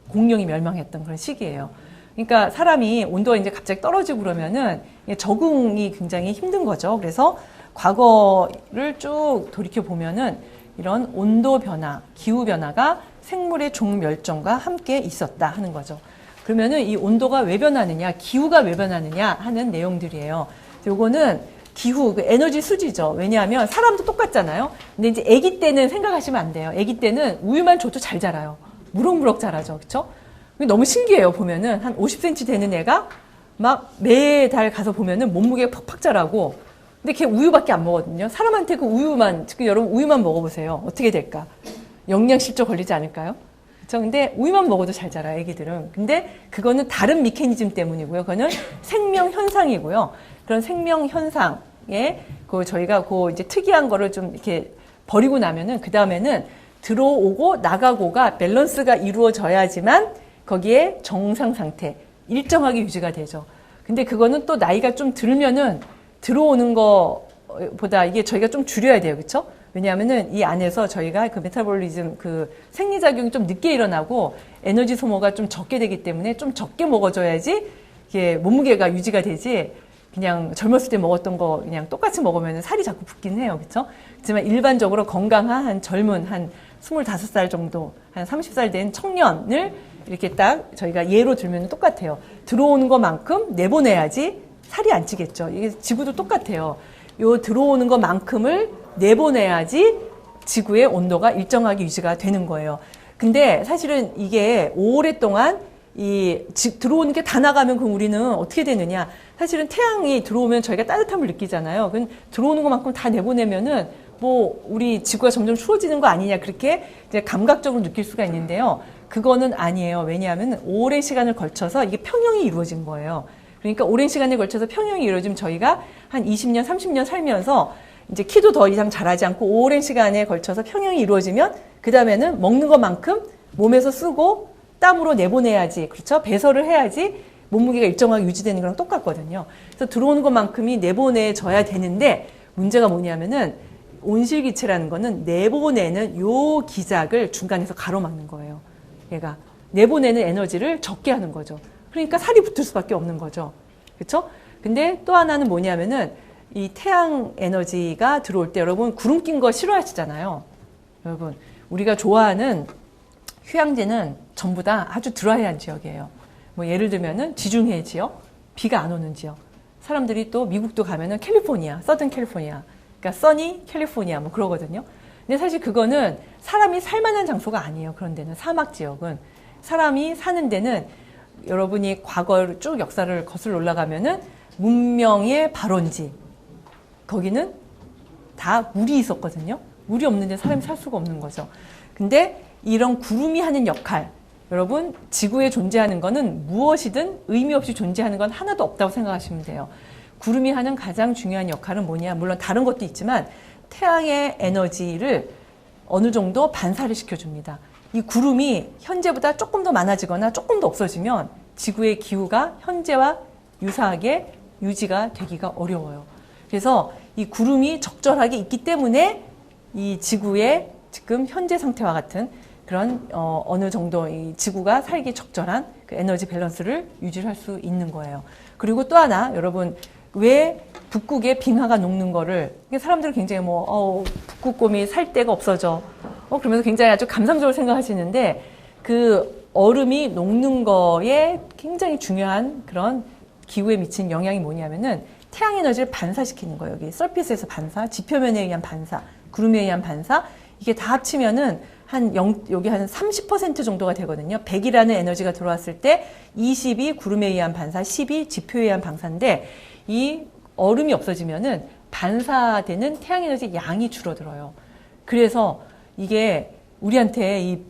공룡이 멸망했던 그런 시기예요. 그러니까 사람이 온도가 이제 갑자기 떨어지고 그러면은 적응이 굉장히 힘든 거죠. 그래서 과거를 쭉 돌이켜 보면은 이런 온도 변화, 기후 변화가 생물의 종멸종과 함께 있었다 하는 거죠. 그러면은 이 온도가 왜 변하느냐, 기후가 왜 변하느냐 하는 내용들이에요. 요거는 기후, 그 에너지 수지죠. 왜냐하면 사람도 똑같잖아요. 근데 이제 아기 때는 생각하시면 안 돼요. 아기 때는 우유만 줘도 잘 자라요. 무럭무럭 자라죠. 그렇죠? 너무 신기해요. 보면은 한 50cm 되는 애가 막 매달 가서 보면은 몸무게가 팍팍 자라고, 근데 걔 우유밖에 안 먹거든요. 사람한테 그 우유만, 지금 여러분 우유만 먹어보세요. 어떻게 될까? 영양실조 걸리지 않을까요? 그렇죠? 근데 우유만 먹어도 잘 자라요, 애기들은. 근데 그거는 다른 미케니즘 때문이고요. 그거는 생명 현상이고요. 그런 생명 현상에 저희가 이제 특이한 거를 좀 이렇게 버리고 나면은 그 다음에는 들어오고 나가고가 밸런스가 이루어져야지만 거기에 정상 상태 일정하게 유지가 되죠. 근데 그거는 또 나이가 좀 들면은 들어오는 거보다 이게 저희가 좀 줄여야 돼요. 그렇죠? 왜냐하면은 이 안에서 저희가 그 메타볼리즘, 그 생리작용이 좀 늦게 일어나고 에너지 소모가 좀 적게 되기 때문에 좀 적게 먹어줘야지 이게 몸무게가 유지가 되지, 그냥 젊었을 때 먹었던 거 그냥 똑같이 먹으면 살이 자꾸 붙긴 해요. 그렇죠? 하지만 일반적으로 건강한 한 젊은 한 25살 정도, 한 30살 된 청년을 이렇게 딱 저희가 예로 들면 똑같아요. 들어오는 것만큼 내보내야지 살이 안 찌겠죠. 이게 지구도 똑같아요. 요 들어오는 것만큼을 내보내야지 지구의 온도가 일정하게 유지가 되는 거예요. 근데 사실은 이게 오랫동안 들어오는 게 다 나가면 그럼 우리는 어떻게 되느냐. 사실은 태양이 들어오면 저희가 따뜻함을 느끼잖아요. 그럼 들어오는 것만큼 다 내보내면은 뭐 우리 지구가 점점 추워지는 거 아니냐, 그렇게 이제 감각적으로 느낄 수가 있는데요. 그거는 아니에요. 왜냐하면 오랜 시간을 걸쳐서 이게 평형이 이루어진 거예요. 그러니까 오랜 시간에 걸쳐서 평형이 이루어지면 저희가 한 20년, 30년 살면서 이제 키도 더 이상 자라지 않고 오랜 시간에 걸쳐서 평형이 이루어지면 그 다음에는 먹는 것만큼 몸에서 쓰고 땀으로 내보내야지, 그렇죠? 배설을 해야지 몸무게가 일정하게 유지되는 거랑 똑같거든요. 그래서 들어오는 것만큼이 내보내져야 되는데 문제가 뭐냐면은 온실기체라는 거는 내보내는 요 기작을 중간에서 가로막는 거예요. 얘가 내보내는 에너지를 적게 하는 거죠. 그러니까 살이 붙을 수밖에 없는 거죠. 그렇죠? 근데 또 하나는 뭐냐면은 이 태양 에너지가 들어올 때 여러분 구름 낀 거 싫어하시잖아요. 여러분 우리가 좋아하는 휴양지는 전부 다 아주 드라이한 지역이에요. 뭐 예를 들면은 지중해 지역, 비가 안 오는 지역. 사람들이 또 미국도 가면은 캘리포니아, 서든 캘리포니아, 그러니까 써니 캘리포니아 뭐 그러거든요. 근데 사실 그거는 사람이 살만한 장소가 아니에요. 그런 데는 사막 지역은 사람이 사는 데는 여러분이 과거를 쭉 역사를 거슬러 올라가면은 문명의 발원지 거기는 다 물이 있었거든요. 물이 없는데 사람이 살 수가 없는 거죠. 근데 이런 구름이 하는 역할, 여러분 지구에 존재하는 거는 무엇이든 의미 없이 존재하는 건 하나도 없다고 생각하시면 돼요. 구름이 하는 가장 중요한 역할은 뭐냐? 물론 다른 것도 있지만 태양의 에너지를 어느 정도 반사를 시켜줍니다. 이 구름이 현재보다 조금 더 많아지거나 조금 더 없어지면 지구의 기후가 현재와 유사하게 유지가 되기가 어려워요. 그래서 이 구름이 적절하게 있기 때문에 이 지구의 지금 현재 상태와 같은 그런 어느 정도 이 지구가 살기 적절한 그 에너지 밸런스를 유지할 수 있는 거예요. 그리고 또 하나 여러분 왜 북극에 빙하가 녹는 거를 사람들은 굉장히 북극곰이 살 데가 없어져 그러면서 굉장히 아주 감상적으로 생각하시는데 그 얼음이 녹는 거에 굉장히 중요한 그런 기후에 미친 영향이 뭐냐면은 태양 에너지를 반사시키는 거예요. 여기 서피스에서 반사, 지표면에 의한 반사, 구름에 의한 반사 이게 다 합치면은 여기 한 30% 정도가 되거든요. 100이라는 에너지가 들어왔을 때 20이 구름에 의한 반사, 10이 지표에 의한 반사인데 이 얼음이 없어지면은 반사되는 태양 에너지 양이 줄어들어요. 그래서 이게 우리한테 이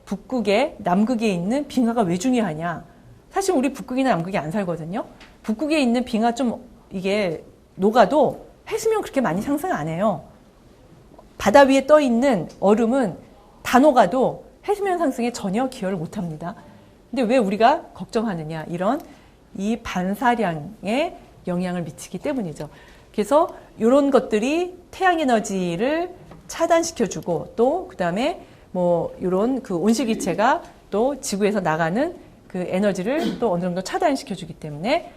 북극에 남극에 있는 빙하가 왜 중요하냐? 사실 우리 북극이나 남극이 안 살거든요. 북극에 있는 빙하 좀 이게 녹아도 해수면 그렇게 많이 상승 안 해요. 바다 위에 떠 있는 얼음은 다 녹아도 해수면 상승에 전혀 기여를 못 합니다. 근데 왜 우리가 걱정하느냐? 이런 이 반사량에 영향을 미치기 때문이죠. 그래서 이런 것들이 태양 에너지를 차단시켜주고 또 그다음에 뭐 이런 그 온실기체가 또 지구에서 나가는 그 에너지를 또 어느 정도 차단시켜주기 때문에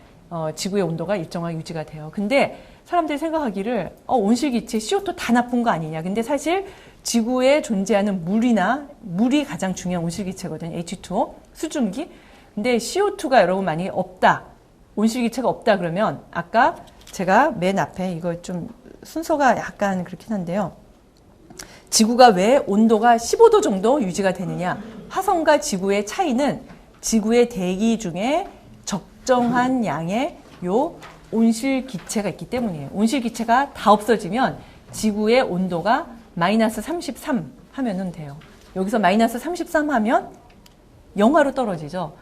지구의 온도가 일정하게 유지가 돼요. 근데 사람들이 생각하기를 온실기체 CO2 다 나쁜 거 아니냐. 근데 사실 지구에 존재하는 물이 가장 중요한 온실기체거든요. H2O, 수증기. 근데 CO2가 여러분 만약에 없다. 온실기체가 없다 그러면 아까 제가 맨 앞에 이거 좀 순서가 약간 그렇긴 한데요. 지구가 왜 온도가 15도 정도 유지가 되느냐. 화성과 지구의 차이는 지구의 대기 중에 적정한 양의 요 온실기체가 있기 때문이에요. 온실기체가 다 없어지면 지구의 온도가 마이너스 33 하면은 돼요. 여기서 마이너스 33 하면 영하로 떨어지죠.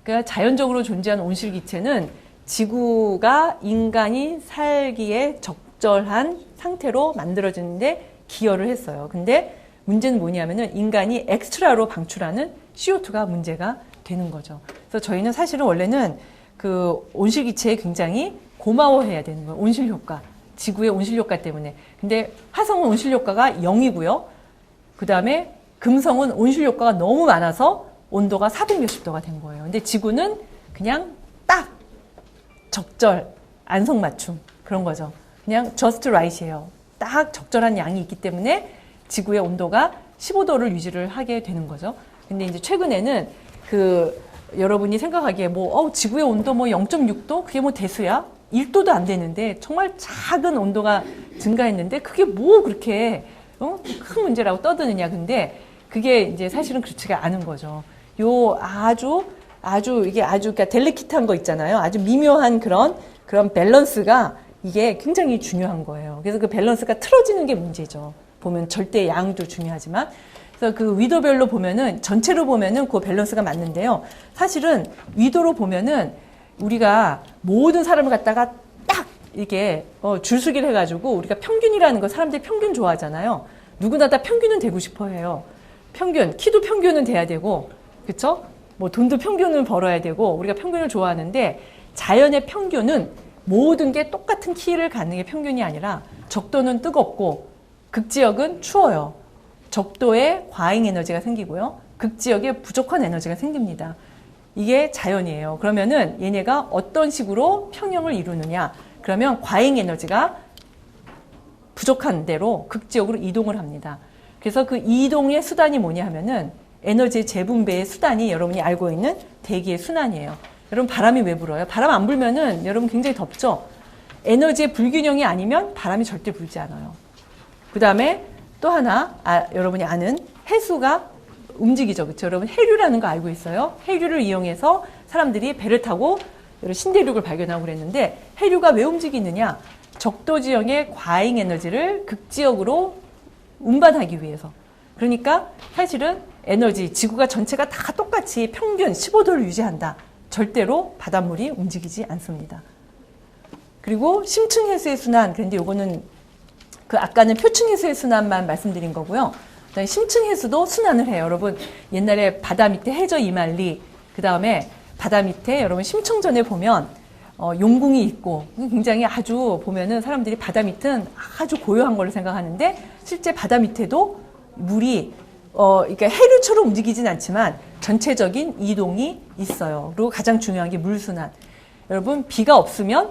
그러니까 자연적으로 존재하는 온실기체는 지구가 인간이 살기에 적절한 상태로 만들어지는데 기여를 했어요. 근데 문제는 뭐냐면은 인간이 엑스트라로 방출하는 CO2가 문제가 되는 거죠. 그래서 저희는 사실은 원래는 그 온실기체에 굉장히 고마워해야 되는 거예요. 온실효과. 지구의 온실효과 때문에. 근데 화성은 온실효과가 0이고요. 그 다음에 금성은 온실효과가 너무 많아서 온도가 400몇십 도가 된 거예요. 근데 지구는 그냥 딱 적절, 안성맞춤 그런 거죠. 그냥 just right이에요. 딱 적절한 양이 있기 때문에 지구의 온도가 15도를 유지를 하게 되는 거죠. 근데 이제 최근에는 여러분이 생각하기에 지구의 온도 0.6도? 그게 대수야? 1도도 안 되는데 정말 작은 온도가 증가했는데 그게 그렇게 큰 문제라고 떠드느냐. 근데 그게 이제 사실은 그렇지가 않은 거죠. 그러니까 델리키트한 거 있잖아요. 아주 미묘한 그런 밸런스가 이게 굉장히 중요한 거예요. 그래서 그 밸런스가 틀어지는 게 문제죠. 보면 절대 양도 중요하지만. 그래서 그 위도별로 보면은 전체로 보면은 그 밸런스가 맞는데요. 사실은 위도로 보면은 우리가 모든 사람을 갖다가 딱 이렇게 줄수기를 해가지고 우리가 평균이라는 거 사람들이 평균 좋아하잖아요. 누구나 다 평균은 되고 싶어 해요. 평균, 키도 평균은 돼야 되고, 그쵸? 돈도 평균을 벌어야 되고 우리가 평균을 좋아하는데 자연의 평균은 모든 게 똑같은 키를 갖는 게 평균이 아니라 적도는 뜨겁고 극지역은 추워요. 적도에 과잉 에너지가 생기고요. 극지역에 부족한 에너지가 생깁니다. 이게 자연이에요. 그러면은 얘네가 어떤 식으로 평형을 이루느냐? 그러면 과잉 에너지가 부족한 대로 극지역으로 이동을 합니다. 그래서 그 이동의 수단이 뭐냐 하면은 에너지 재분배의 수단이 여러분이 알고 있는 대기의 순환이에요. 여러분 바람이 왜 불어요? 바람 안 불면은 여러분 굉장히 덥죠? 에너지의 불균형이 아니면 바람이 절대 불지 않아요. 그 다음에 또 하나 여러분이 아는 해수가 움직이죠. 그렇죠? 여러분 해류라는 거 알고 있어요? 해류를 이용해서 사람들이 배를 타고 신대륙을 발견하고 그랬는데 해류가 왜 움직이느냐? 적도 지역의 과잉 에너지를 극지역으로 운반하기 위해서. 그러니까 사실은 에너지, 지구가 전체가 다 똑같이 평균 15도를 유지한다. 절대로 바닷물이 움직이지 않습니다. 그리고 심층 해수의 순환, 그런데 요거는 아까는 표층 해수의 순환만 말씀드린 거고요. 그다음에 심층 해수도 순환을 해요. 여러분 옛날에 바다 밑에 해저 이말리, 그 다음에 바다 밑에 여러분 심층전에 보면 용궁이 있고 굉장히 아주 보면은 사람들이 바다 밑은 아주 고요한 걸로 생각하는데 실제 바다 밑에도 물이 그러니까 해류처럼 움직이진 않지만 전체적인 이동이 있어요. 그리고 가장 중요한 게 물순환. 여러분 비가 없으면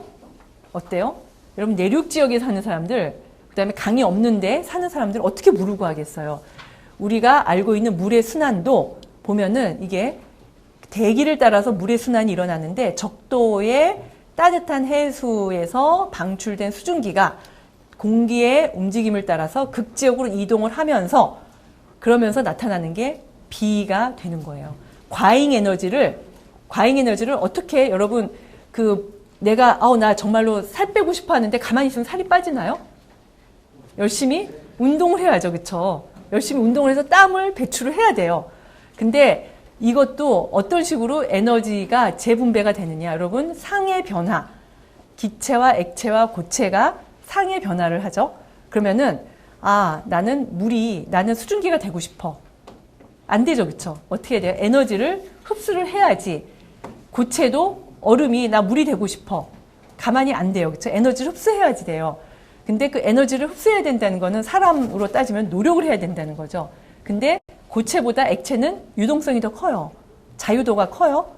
어때요? 여러분 내륙 지역에 사는 사람들, 그다음에 강이 없는데 사는 사람들 어떻게 물을 구하겠어요? 우리가 알고 있는 물의 순환도 보면은 이게 대기를 따라서 물의 순환이 일어나는데 적도의 따뜻한 해수에서 방출된 수증기가 공기의 움직임을 따라서 극지역으로 이동을 하면서 그러면서 나타나는 게 비가 되는 거예요. 과잉 에너지를 어떻게 여러분 내가 나 정말로 살 빼고 싶어 하는데 가만히 있으면 살이 빠지나요? 열심히 운동을 해야죠. 그렇죠? 열심히 운동을 해서 땀을 배출을 해야 돼요. 근데 이것도 어떤 식으로 에너지가 재분배가 되느냐. 여러분 상의 변화, 기체와 액체와 고체가 상의 변화를 하죠. 그러면은 나는 수증기가 되고 싶어. 안 되죠. 그렇죠? 어떻게 돼요? 에너지를 흡수를 해야지. 고체도 얼음이 나 물이 되고 싶어. 가만히 안 돼요. 그렇죠? 에너지를 흡수해야지 돼요. 근데 그 에너지를 흡수해야 된다는 거는 사람으로 따지면 노력을 해야 된다는 거죠. 근데 고체보다 액체는 유동성이 더 커요. 자유도가 커요.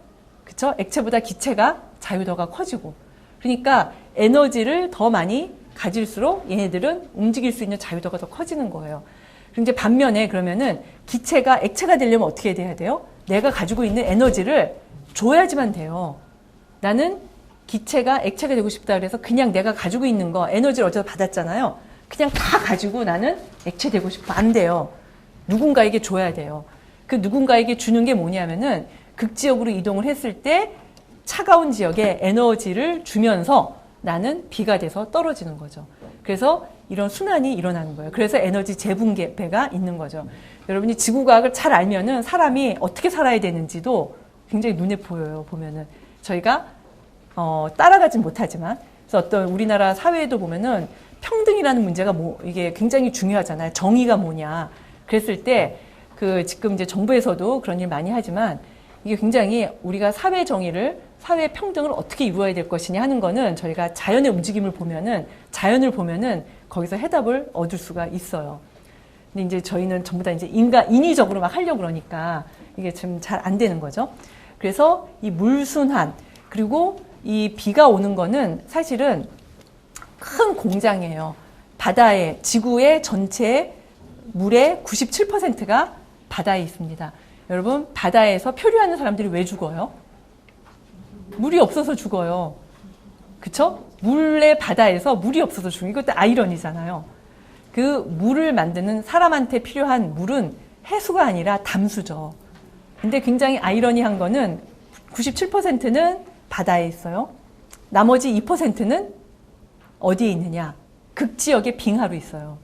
그렇죠? 액체보다 기체가 자유도가 커지고. 그러니까 에너지를 더 많이 가질수록 얘네들은 움직일 수 있는 자유도가 더 커지는 거예요. 그런데 반면에 그러면은 기체가 액체가 되려면 어떻게 돼야 돼요? 내가 가지고 있는 에너지를 줘야지만 돼요. 나는 기체가 액체가 되고 싶다 그래서 그냥 내가 가지고 있는 거 에너지를 어디서 받았잖아요. 그냥 다 가지고 나는 액체 되고 싶어. 안 돼요. 누군가에게 줘야 돼요. 그 누군가에게 주는 게 뭐냐면은 극지역으로 이동을 했을 때 차가운 지역에 에너지를 주면서 나는 비가 돼서 떨어지는 거죠. 그래서 이런 순환이 일어나는 거예요. 그래서 에너지 재분배가 있는 거죠. 여러분이 지구과학을 잘 알면은 사람이 어떻게 살아야 되는지도 굉장히 눈에 보여요. 보면은 저희가 따라가진 못하지만 그래서 어떤 우리나라 사회에도 보면은 평등이라는 문제가 이게 굉장히 중요하잖아요. 정의가 뭐냐. 그랬을 때 지금 이제 정부에서도 그런 일 많이 하지만 이게 굉장히 우리가 사회 정의를 사회 평등을 어떻게 이루어야 될 것이냐 하는 거는 저희가 자연의 움직임을 보면은 자연을 보면은 거기서 해답을 얻을 수가 있어요. 근데 이제 저희는 전부 다 이제 인위적으로 막 하려고 그러니까 이게 좀 잘 안 되는 거죠. 그래서 이 물순환 그리고 이 비가 오는 거는 사실은 큰 공장이에요. 지구의 전체 물의 97%가 바다에 있습니다. 여러분 바다에서 표류하는 사람들이 왜 죽어요? 물이 없어서 죽어요. 그쵸? 물의 바다에서 물이 없어서 죽어요. 이것도 아이러니잖아요. 그 물을 만드는 사람한테 필요한 물은 해수가 아니라 담수죠. 근데 굉장히 아이러니한 거는 97%는 바다에 있어요. 나머지 2%는 어디에 있느냐? 극지역의 빙하로 있어요.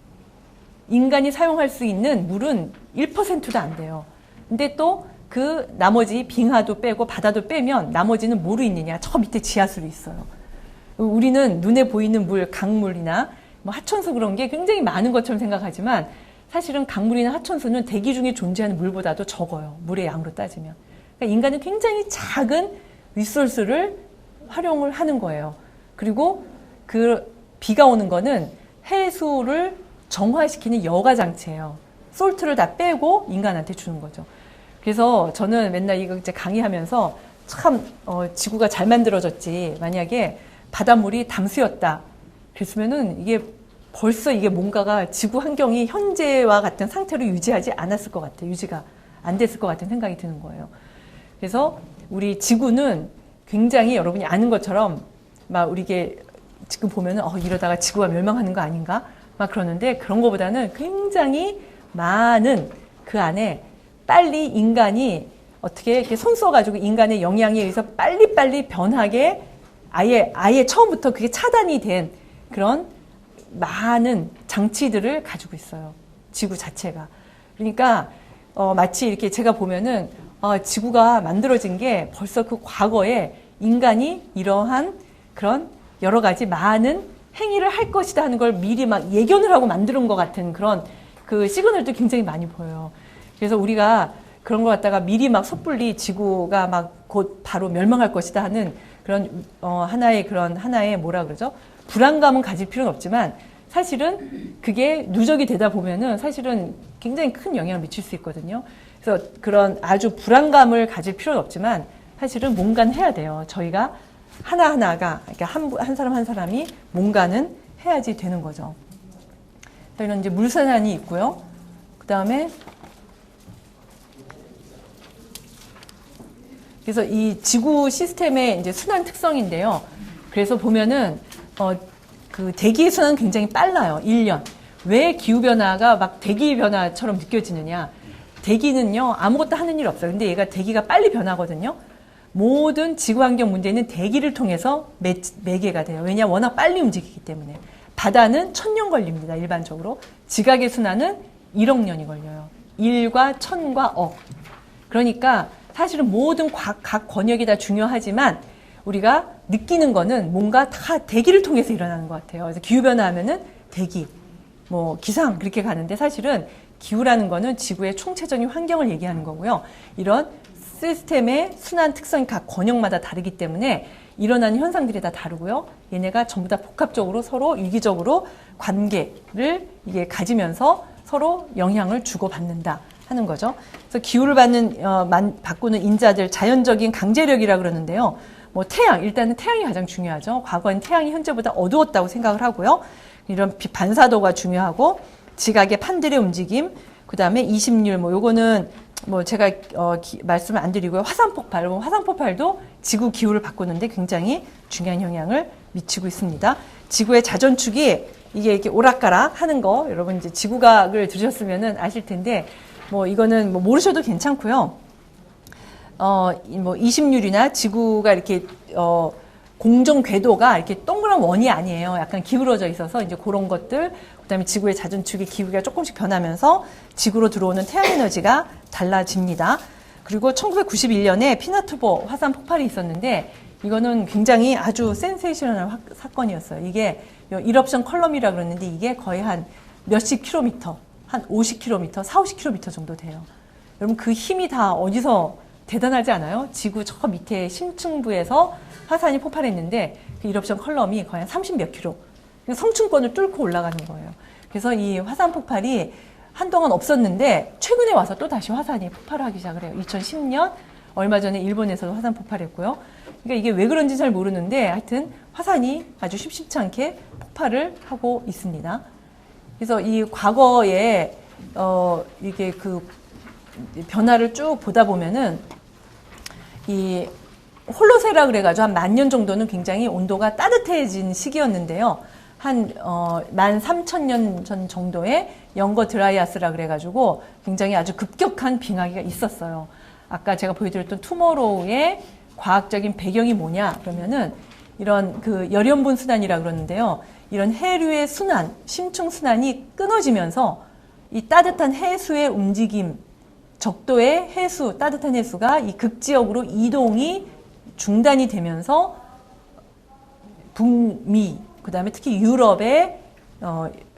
인간이 사용할 수 있는 물은 1%도 안 돼요. 근데 또 그 나머지 빙하도 빼고 바다도 빼면 나머지는 뭐로 있느냐? 저 밑에 지하수로 있어요. 우리는 눈에 보이는 물, 강물이나 하천수 그런 게 굉장히 많은 것처럼 생각하지만 사실은 강물이나 하천수는 대기 중에 존재하는 물보다도 적어요. 물의 양으로 따지면. 그러니까 인간은 굉장히 작은 리소스를 활용을 하는 거예요. 그리고 비가 오는 거는 해수를 정화시키는 여가 장치예요. 솔트를 다 빼고 인간한테 주는 거죠. 그래서 저는 맨날 이거 이제 강의하면서 참 지구가 잘 만들어졌지. 만약에 바닷물이 담수였다. 그랬으면은 이게 벌써 이게 뭔가가 지구 환경이 현재와 같은 상태로 유지하지 않았을 것 같아요. 유지가 안 됐을 것 같은 생각이 드는 거예요. 그래서 우리 지구는 굉장히 여러분이 아는 것처럼 막 우리 이게 지금 보면은 이러다가 지구가 멸망하는 거 아닌가? 막 그러는데 그런 거보다는 굉장히 많은 그 안에 빨리 인간이 어떻게 이렇게 손 써가지고 인간의 영향에 의해서 빨리빨리 변하게 아예 처음부터 그게 차단이 된 그런 많은 장치들을 가지고 있어요. 지구 자체가. 그러니까 마치 이렇게 제가 보면은 지구가 만들어진 게 벌써 그 과거에 인간이 이러한 그런 여러 가지 많은 행위를 할 것이다 하는 걸 미리 막 예견을 하고 만드는 것 같은 그런 그 시그널도 굉장히 많이 보여요. 그래서 우리가 그런 거 갖다가 미리 막 섣불리 지구가 막 곧 바로 멸망할 것이다 하는 그런 하나의 뭐라 그러죠? 불안감은 가질 필요는 없지만 사실은 그게 누적이 되다 보면은 사실은 굉장히 큰 영향을 미칠 수 있거든요. 그래서 그런 아주 불안감을 가질 필요는 없지만 사실은 뭔가는 해야 돼요. 저희가 하나하나가 그러니까 한 사람 한 사람이 뭔가는 해야지 되는 거죠. 이런 이제 물순환이 있고요. 그 다음에 그래서 이 지구 시스템의 이제 순환 특성인데요. 그래서 보면은 그 대기 순환은 굉장히 빨라요. 1년. 왜 기후 변화가 막 대기 변화처럼 느껴지느냐? 대기는요 아무것도 하는 일 없어요. 근데 얘가 대기가 빨리 변하거든요. 모든 지구 환경 문제는 대기를 통해서 매개가 돼요. 왜냐 워낙 빨리 움직이기 때문에. 바다는 1000년 걸립니다. 일반적으로. 지각의 순환은 1억 년이 걸려요. 1과 1000과 억. 그러니까 사실은 모든 각 권역이 다 중요하지만 우리가 느끼는 거는 뭔가 다 대기를 통해서 일어나는 것 같아요. 그래서 기후변화하면은 대기, 뭐 기상 그렇게 가는데 사실은 기후라는 거는 지구의 총체적인 환경을 얘기하는 거고요. 이런 시스템의 순환 특성이 각 권역마다 다르기 때문에 일어나는 현상들이 다 다르고요. 얘네가 전부 다 복합적으로 서로 유기적으로 관계를 이게 가지면서 서로 영향을 주고받는다 하는 거죠. 그래서 기후를 바꾸는 인자들 자연적인 강제력이라 그러는데요. 뭐 태양, 일단은 태양이 가장 중요하죠. 과거엔 태양이 현재보다 어두웠다고 생각을 하고요. 이런 반사도가 중요하고 지각의 판들의 움직임, 그 다음에 이심률, 뭐 요거는 뭐 제가 말씀을 안 드리고요. 화산폭발, 화산폭발도 지구 기후를 바꾸는데 굉장히 중요한 영향을 미치고 있습니다. 지구의 자전축이 이게 이렇게 오락가락 하는 거, 여러분 이제 지구과학을 들으셨으면은 아실 텐데, 뭐 이거는 뭐 모르셔도 괜찮고요. 뭐 이심률이나 지구가 이렇게 공정 궤도가 이렇게 동그란 원이 아니에요. 약간 기울어져 있어서 이제 그런 것들, 그다음에 지구의 자전축의 기울기가 조금씩 변하면서 지구로 들어오는 태양 에너지가 달라집니다. 그리고 1991년에 피나투보 화산 폭발이 있었는데 이거는 굉장히 아주 센세이셔널한 사건이었어요. 이게 일옵션 컬럼이라 그러는데 이게 거의 한 몇십 킬로미터, 한 50km, 40-50km 정도 돼요. 여러분 그 힘이 다 어디서 대단하지 않아요? 지구 저 밑에 심층부에서 화산이 폭발했는데 그 일옵션 컬럼이 거의 한 30몇 킬로, 성층권을 뚫고 올라가는 거예요. 그래서 이 화산 폭발이 한동안 없었는데 최근에 와서 또 다시 화산이 폭발하기 시작을 해요. 2010년 얼마 전에 일본에서도 화산 폭발했고요. 그러니까 이게 왜 그런지 잘 모르는데 하여튼 화산이 아주 심심치 않게 폭발을 하고 있습니다. 그래서 이 과거에 이게 그 변화를 쭉 보다 보면은 이 홀로세라 그래가지고 한 10,000년 정도는 굉장히 온도가 따뜻해진 시기였는데요. 한 13,000년 전 정도에 영거 드라이아스라 그래가지고 굉장히 아주 급격한 빙하기가 있었어요. 아까 제가 보여드렸던 투모로우의 과학적인 배경이 뭐냐 그러면은 이런 그 열연분 순환이라 그러는데요. 이런 해류의 순환, 심층 순환이 끊어지면서 이 따뜻한 해수의 움직임, 적도의 해수, 따뜻한 해수가 이 극지역으로 이동이 중단이 되면서 북미, 그 다음에 특히 유럽에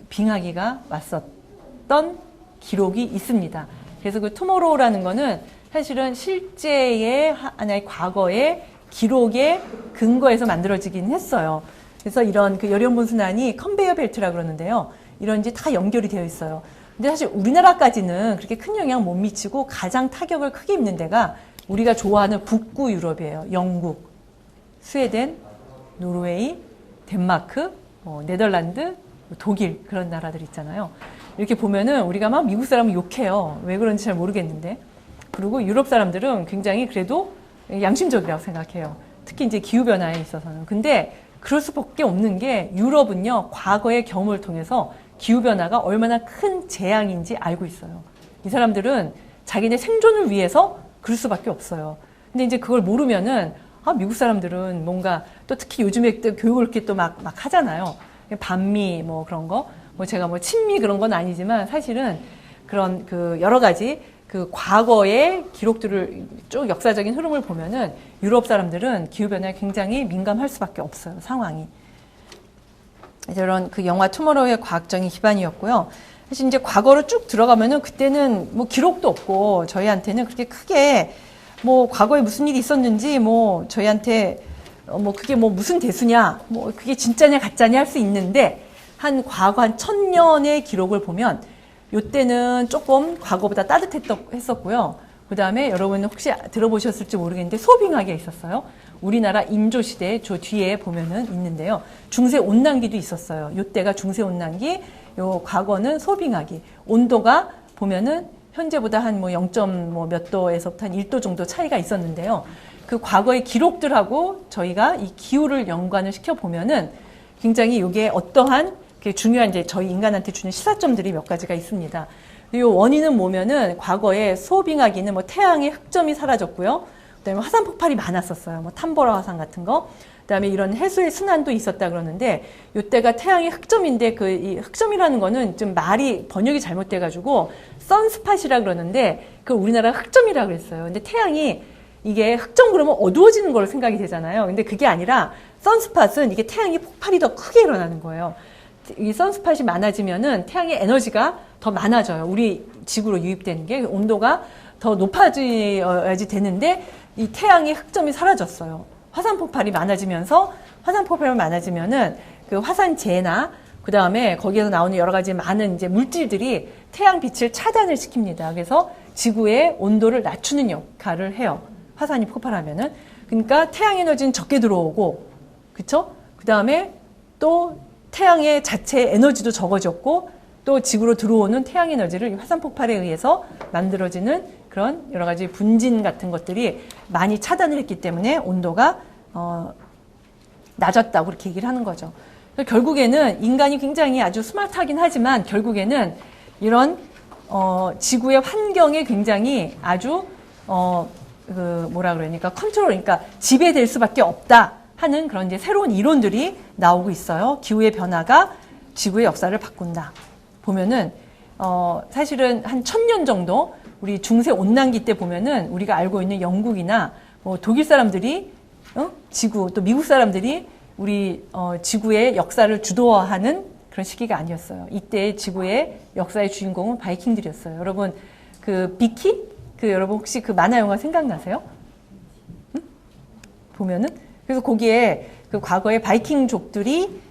빙하기가 왔었던 기록이 있습니다. 그래서 그 투모로우라는 거는 사실은 실제의 하나의 과거의 기록의 근거에서 만들어지긴 했어요. 그래서 이런 그 열연분 순환이 컨베이어 벨트라 그러는데요. 이런지 다 연결이 되어 있어요. 근데 사실 우리나라까지는 그렇게 큰 영향 못 미치고 가장 타격을 크게 입는 데가 우리가 좋아하는 북구 유럽이에요. 영국, 스웨덴, 노르웨이, 덴마크, 네덜란드, 독일 그런 나라들 있잖아요. 이렇게 보면은 우리가 막 미국 사람은 욕해요. 왜 그런지 잘 모르겠는데. 그리고 유럽 사람들은 굉장히 그래도 양심적이라고 생각해요. 특히 이제 기후변화에 있어서는. 근데 그럴 수밖에 없는 게 유럽은요, 과거의 경험을 통해서 기후변화가 얼마나 큰 재앙인지 알고 있어요. 이 사람들은 자기네 생존을 위해서 그럴 수밖에 없어요. 근데 이제 그걸 모르면은, 미국 사람들은 뭔가 또 특히 요즘에 또 교육을 이렇게 또 막 하잖아요. 반미 뭐 그런 거. 제가 친미 그런 건 아니지만 사실은 그런 여러 가지 과거의 기록들을 쭉 역사적인 흐름을 보면은 유럽 사람들은 기후변화에 굉장히 민감할 수밖에 없어요, 상황이. 이런 영화 투모로우의 과학적인 기반이었고요. 사실 이제 과거로 쭉 들어가면은 그때는 기록도 없고 저희한테는 그렇게 크게 과거에 무슨 일이 있었는지 저희한테 그게 무슨 대수냐, 그게 진짜냐 가짜냐 할 수 있는데 과거 한 1000년의 기록을 보면 요때는 조금 과거보다 따뜻했었고요. 그 다음에 여러분 혹시 들어보셨을지 모르겠는데 소빙하기가 있었어요. 우리나라 임조시대 저 뒤에 보면은 있는데요. 중세온난기도 있었어요. 요때가 중세온난기, 요 과거는 소빙하기. 온도가 보면은 현재보다 한 0. 몇 도에서부터 한 1도 정도 차이가 있었는데요. 그 과거의 기록들하고 저희가 이 기후를 연관을 시켜보면은 굉장히 이게 어떠한 중요한 이제 저희 인간한테 주는 시사점들이 몇 가지가 있습니다. 이 원인은 뭐면은 과거에 소빙하기는 태양의 흑점이 사라졌고요. 그다음에 화산 폭발이 많았었어요. 탐보라 화산 같은 거. 그다음에 이런 해수의 순환도 있었다 그러는데 이때가 태양의 흑점인데 이 흑점이라는 거는 좀 말이 번역이 잘못돼가지고 선스팟이라 그러는데 그 우리나라 흑점이라 그랬어요. 근데 태양이 이게 흑점 그러면 어두워지는 걸로 생각이 되잖아요. 근데 그게 아니라 선스팟은 이게 태양이 폭발이 더 크게 일어나는 거예요. 이 선스팟이 많아지면은 태양의 에너지가 더 많아져요. 우리 지구로 유입되는 게 온도가 더 높아져야지 되는데 이 태양의 흑점이 사라졌어요. 화산 폭발이 많아지면서 그 화산재나 그 다음에 거기에서 나오는 여러 가지 많은 이제 물질들이 태양 빛을 차단을 시킵니다. 그래서 지구의 온도를 낮추는 역할을 해요. 화산이 폭발하면은. 그러니까 태양 에너지는 적게 들어오고, 그쵸? 그 다음에 또 태양의 자체 에너지도 적어졌고 또 지구로 들어오는 태양 에너지를 화산 폭발에 의해서 만들어지는 그런 여러 가지 분진 같은 것들이 많이 차단을 했기 때문에 온도가 낮았다고 그렇게 얘기를 하는 거죠. 결국에는 인간이 굉장히 아주 스마트하긴 하지만 결국에는 이런 지구의 환경에 굉장히 아주 컨트롤, 그러니까 지배될 수밖에 없다 하는 그런 이제 새로운 이론들이 나오고 있어요. 기후의 변화가 지구의 역사를 바꾼다. 보면은 사실은 한 1000년 정도 우리 중세 온난기 때 보면은 우리가 알고 있는 영국이나 독일 사람들이 지구 또 미국 사람들이 우리 지구의 역사를 주도하는 그런 시기가 아니었어요. 이때 지구의 역사의 주인공은 바이킹들이었어요. 여러분 비키 여러분 혹시 만화 영화 생각나세요? 응? 보면은 그래서 거기에 과거에 바이킹족들이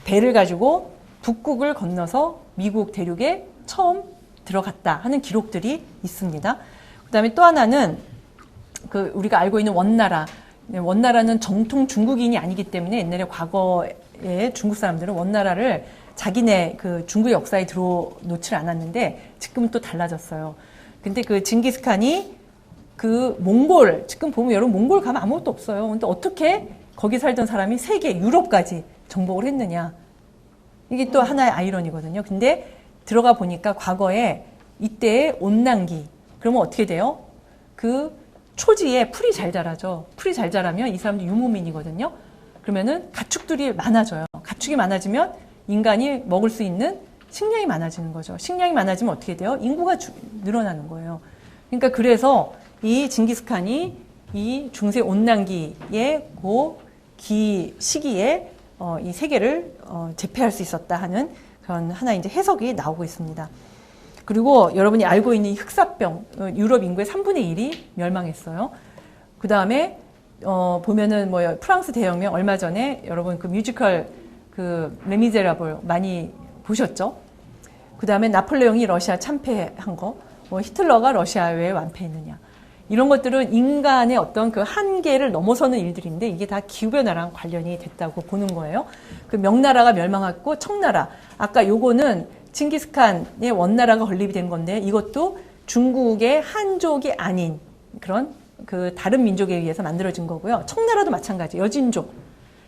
배를 가지고 북극을 건너서 미국 대륙에 처음 들어갔다 하는 기록들이 있습니다. 그다음에 또 하나는 우리가 알고 있는 원나라. 원나라는 정통 중국인이 아니기 때문에 옛날에 과거에 중국 사람들은 원나라를 자기네 중국 역사에 들어놓질 않았는데 지금은 또 달라졌어요. 근데 징기스칸이 몽골, 지금 보면 여러분 몽골 가면 아무것도 없어요. 근데 어떻게 거기 살던 사람이 세계, 유럽까지 정복을 했느냐. 이게 또 하나의 아이러니거든요. 근데 들어가 보니까 과거에 이때의 온난기, 그러면 어떻게 돼요? 초지에 풀이 잘 자라죠. 풀이 잘 자라면 이 사람도 유목민이거든요. 그러면은 가축들이 많아져요. 가축이 많아지면 인간이 먹을 수 있는 식량이 많아지는 거죠. 식량이 많아지면 어떻게 돼요? 인구가 늘어나는 거예요. 그러니까 그래서 이 징기스칸이 이 중세 온난기의 시기에 이 세계를 제패할 수 있었다 하는 그런 하나의 이제 해석이 나오고 있습니다. 그리고 여러분이 알고 있는 이 흑사병, 유럽 인구의 3분의 1이 멸망했어요. 그 다음에 보면은 프랑스 대혁명 얼마 전에 여러분 뮤지컬 레미제라블 많이 보셨죠? 그 다음에 나폴레옹이 러시아 참패한 거, 뭐 히틀러가 러시아에 왜 완패했느냐. 이런 것들은 인간의 어떤 그 한계를 넘어서는 일들인데 이게 다 기후변화랑 관련이 됐다고 보는 거예요. 그 명나라가 멸망했고 청나라. 아까 요거는 칭기스칸의 원나라가 건립이 된 건데 이것도 중국의 한족이 아닌 그런 그 다른 민족에 의해서 만들어진 거고요. 청나라도 마찬가지. 여진족.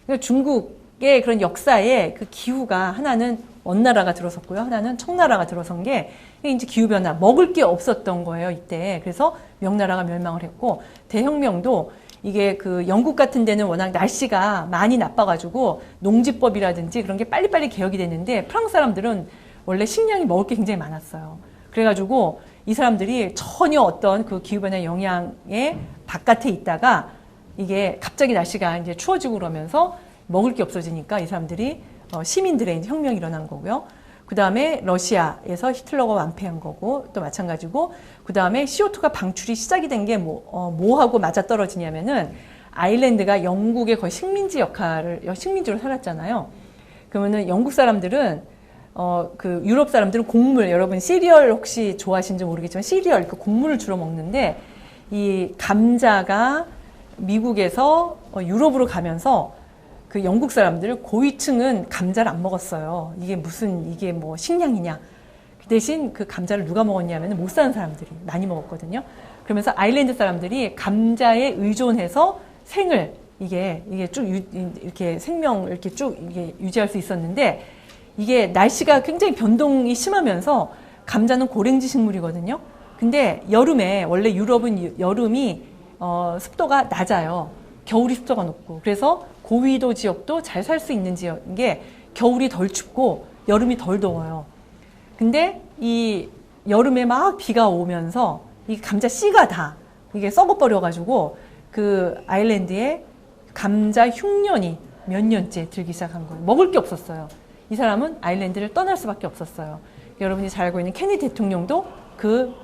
그러니까 중국의 그런 역사에 그 기후가 하나는 원나라가 들어섰고요. 하나는 청나라가 들어선 게 이제 기후변화, 먹을 게 없었던 거예요, 이때. 그래서 명나라가 멸망을 했고, 대혁명도 이게 그 영국 같은 데는 워낙 날씨가 많이 나빠가지고 농지법이라든지 그런 게 빨리빨리 개혁이 됐는데 프랑스 사람들은 원래 식량이 먹을 게 굉장히 많았어요. 그래가지고 이 사람들이 전혀 어떤 그 기후변화 영향에 바깥에 있다가 이게 갑자기 날씨가 이제 추워지고 그러면서 먹을 게 없어지니까 이 사람들이 시민들의 이제 혁명이 일어난 거고요. 그 다음에 러시아에서 히틀러가 완패한 거고 또 마찬가지고 그 다음에 CO2가 방출이 시작이 된 게 뭐하고 맞아떨어지냐면은 아일랜드가 영국의 거의 식민지 역할을 식민지로 살았잖아요. 그러면은 영국 사람들은 그 유럽 사람들은 곡물 여러분 시리얼 혹시 좋아하시는지 모르겠지만 시리얼 그 곡물을 주로 먹는데 이 감자가 미국에서 유럽으로 가면서 그 영국 사람들 고위층은 감자를 안 먹었어요. 이게 뭐 식량이냐. 그 대신 그 감자를 누가 먹었냐면 못 사는 사람들이 많이 먹었거든요. 그러면서 아일랜드 사람들이 감자에 의존해서 생을 이게 쭉 이렇게 생명을 이렇게 쭉 이게 유지할 수 있었는데 이게 날씨가 굉장히 변동이 심하면서 감자는 고랭지 식물이거든요. 근데 여름에 원래 유럽은 여름이 습도가 낮아요. 겨울이 습도가 높고 그래서 고위도 지역도 잘 살 수 있는 지역인 게 겨울이 덜 춥고 여름이 덜 더워요. 근데 이 여름에 막 비가 오면서 이 감자 씨가 다 이게 썩어버려가지고 그 아일랜드에 감자 흉년이 몇 년째 들기 시작한 거예요. 먹을 게 없었어요. 이 사람은 아일랜드를 떠날 수밖에 없었어요. 여러분이 잘 알고 있는 케네디 대통령도 그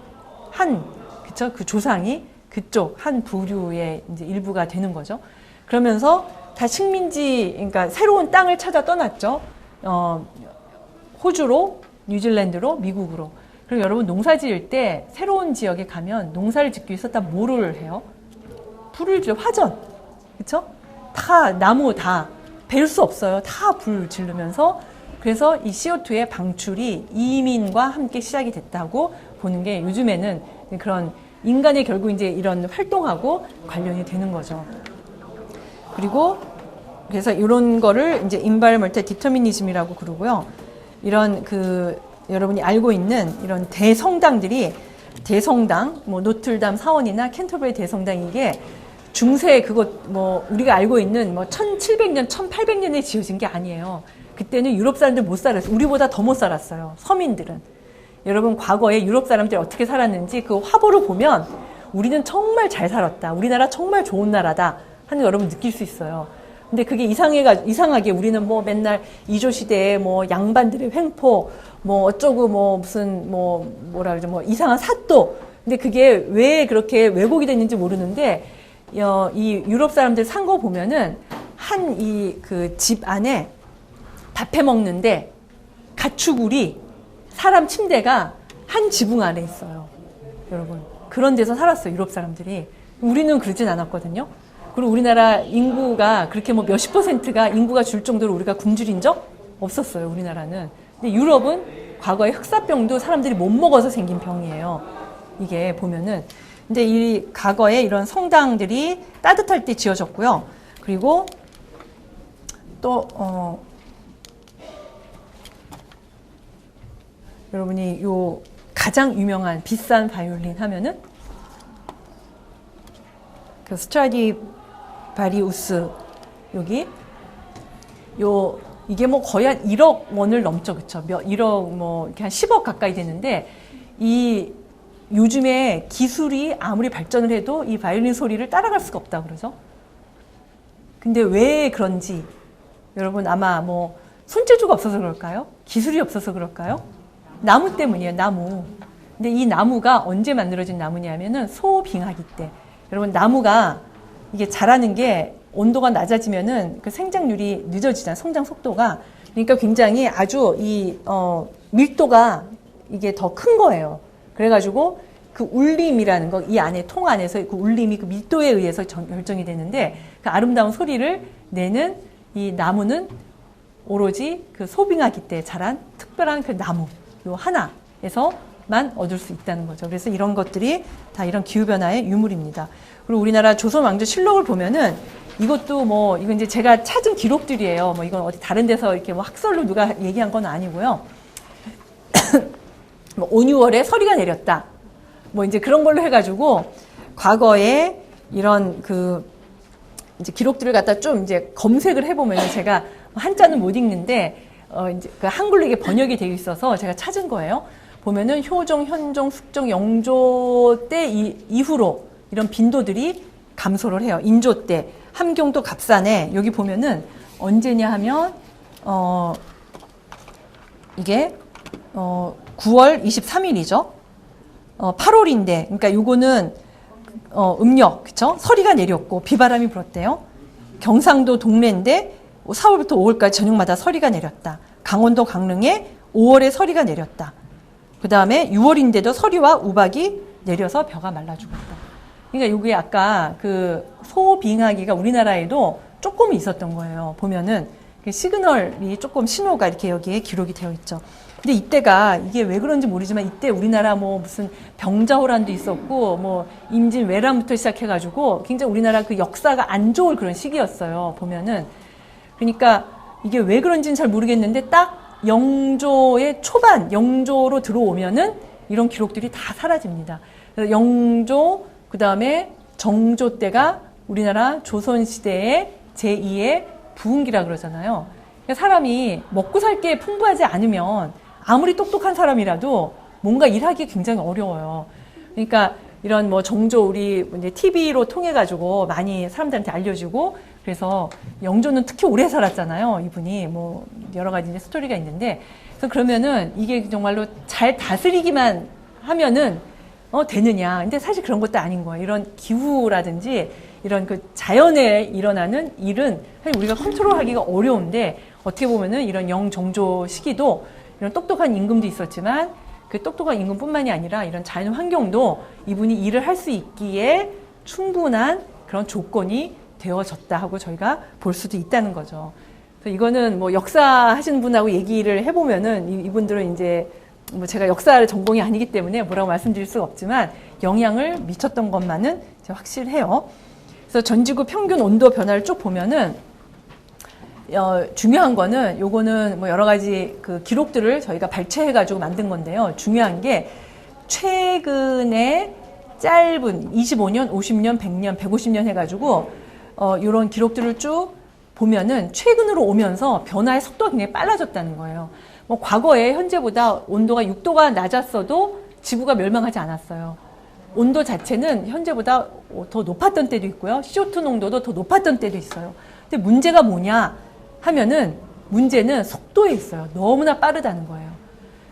조상이 그쪽 한 부류의 이제 일부가 되는 거죠. 그러면서 다 식민지, 그러니까 새로운 땅을 찾아 떠났죠. 호주로, 뉴질랜드로, 미국으로. 그리고 여러분 농사 지을 때 새로운 지역에 가면 농사를 짓기 위해서 다 뭐를 해요? 불을 줘, 화전. 그쵸? 다 나무 다 벨 수 없어요. 다 불 지르면서 그래서 이 CO2의 방출이 이민과 함께 시작이 됐다고 보는 게 요즘에는 그런 인간의 결국 이제 이런 활동하고 관련이 되는 거죠. 그리고 그래서 이런 거를 이제 environmental determinism이라고 그러고요. 이런 그 여러분이 알고 있는 이런 대성당들이 대성당, 뭐 노틀담 사원이나 캔터버리 대성당 이게 중세 그거 뭐 우리가 알고 있는 뭐 1700년, 1800년에 지어진 게 아니에요. 그때는 유럽 사람들 못 살았어요. 우리보다 더 못 살았어요. 서민들은. 여러분 과거에 유럽 사람들이 어떻게 살았는지 그 화보를 보면 우리는 정말 잘 살았다. 우리나라 정말 좋은 나라다 하는 거 여러분 느낄 수 있어요. 근데 그게 이상하게 우리는 뭐 맨날 이조 시대에 뭐 양반들의 횡포 뭐 어쩌고 뭐 무슨 뭐라 그러죠 뭐 이상한 사또. 근데 그게 왜 그렇게 왜곡이 됐는지 모르는데 이 유럽 사람들 산 거 보면은 한 이 그 집 안에 밥 해 먹는데 가축우리 사람 침대가 한 지붕 안에 있어요. 여러분 그런 데서 살았어요. 유럽 사람들이. 우리는 그러진 않았거든요. 그리고 우리나라 인구가 그렇게 뭐 몇십 %가 인구가 줄 정도로 우리가 굶주린 적 없었어요. 우리나라는. 근데 유럽은 과거에 흑사병도 사람들이 못 먹어서 생긴 병이에요. 이게 보면은. 근데 이 과거에 이런 성당들이 따뜻할 때 지어졌고요. 그리고 또 여러분이 요 가장 유명한 비싼 바이올린 하면은 그 스트라디바리우스 여기 이게 뭐 거의 한 1억 원을 넘죠, 그쵸? 1억 뭐 이렇게 한 10억 가까이 되는데 이 요즘에 기술이 아무리 발전을 해도 이 바이올린 소리를 따라갈 수가 없다 그러죠. 근데 왜 그런지 여러분 아마 뭐 손재주가 없어서 그럴까요? 기술이 없어서 그럴까요? 나무 때문이에요, 나무. 근데 이 나무가 언제 만들어진 나무냐면은 소빙하기 때. 여러분 나무가 이게 자라는 게 온도가 낮아지면은 그 생장률이 늦어지잖아요. 성장 속도가. 그러니까 굉장히 아주 밀도가 이게 더 큰 거예요. 그래가지고 그 울림이라는 거, 이 안에, 통 안에서 그 울림이 그 밀도에 의해서 결정이 되는데, 그 아름다운 소리를 내는 이 나무는 오로지 그 소빙하기 때 자란 특별한 그 나무, 요 하나에서만 얻을 수 있다는 거죠. 그래서 이런 것들이 다 이런 기후변화의 유물입니다. 그리고 우리나라 조선 왕조 실록을 보면은 이것도 뭐, 이건 이제 제가 찾은 기록들이에요. 뭐 이건 어디 다른 데서 이렇게 뭐 학설로 누가 얘기한 건 아니고요. 뭐 5, 6월에 서리가 내렸다. 뭐 이제 그런 걸로 해가지고 과거에 이런 그 이제 기록들을 갖다 좀 이제 검색을 해보면은 제가 한자는 못 읽는데 이제 그 한글로 이게 번역이 되어 있어서 제가 찾은 거예요. 보면은 효종, 현종, 숙종, 영조 때 이후로 이런 빈도들이 감소를 해요. 인조 때 함경도 갑산에 여기 보면은 언제냐 하면 이게 9월 23일이죠. 8월인데, 그러니까 요거는 음력, 그쵸? 서리가 내렸고 비바람이 불었대요. 경상도 동래인데 4월부터 5월까지 저녁마다 서리가 내렸다. 강원도 강릉에 5월에 서리가 내렸다. 그 다음에 6월인데도 서리와 우박이 내려서 벼가 말라 죽었다. 그러니까 요게 아까 그 소빙하기가 우리나라에도 조금 있었던 거예요. 보면은 시그널이 조금 신호가 이렇게 여기에 기록이 되어 있죠. 근데 이때가 이게 왜 그런지 모르지만 이때 우리나라 뭐 무슨 병자호란도 있었고 뭐 임진 왜란부터 시작해가지고 굉장히 우리나라 그 역사가 안 좋을 그런 시기였어요. 보면은 그러니까 이게 왜 그런지는 잘 모르겠는데 딱 영조의 초반 영조로 들어오면은 이런 기록들이 다 사라집니다. 그래서 영조 그 다음에 정조 때가 우리나라 조선 시대의 제2의 부흥기라 그러잖아요. 그러니까 사람이 먹고 살 게 풍부하지 않으면 아무리 똑똑한 사람이라도 뭔가 일하기 굉장히 어려워요. 그러니까 이런 뭐 정조 우리 이제 TV로 통해 가지고 많이 사람들한테 알려지고 그래서 영조는 특히 오래 살았잖아요. 이분이 뭐 여러 가지 이제 스토리가 있는데 그래서 그러면은 이게 정말로 잘 다스리기만 하면은 되느냐. 근데 사실 그런 것도 아닌 거예요. 이런 기후라든지 이런 그 자연에 일어나는 일은 사실 우리가 컨트롤하기가 어려운데 어떻게 보면은 이런 영정조 시기도 이런 똑똑한 임금도 있었지만 그 똑똑한 임금뿐만이 아니라 이런 자연 환경도 이분이 일을 할 수 있기에 충분한 그런 조건이 되어졌다 하고 저희가 볼 수도 있다는 거죠. 그래서 이거는 뭐 역사 하시는 분하고 얘기를 해보면은 이분들은 이제 뭐 제가 역사를 전공이 아니기 때문에 뭐라고 말씀드릴 수가 없지만 영향을 미쳤던 것만은 확실해요. 그래서 전지구 평균 온도 변화를 쭉 보면은 중요한 거는 요거는 뭐 여러 가지 그 기록들을 저희가 발췌해가지고 만든 건데요. 중요한 게 최근에 짧은 25년, 50년, 100년, 150년 해가지고 요런 기록들을 쭉 보면은 최근으로 오면서 변화의 속도가 굉장히 빨라졌다는 거예요. 뭐 과거에 현재보다 온도가 6도가 낮았어도 지구가 멸망하지 않았어요. 온도 자체는 현재보다 더 높았던 때도 있고요. CO2 농도도 더 높았던 때도 있어요. 근데 문제가 뭐냐 하면은 문제는 속도에 있어요. 너무나 빠르다는 거예요.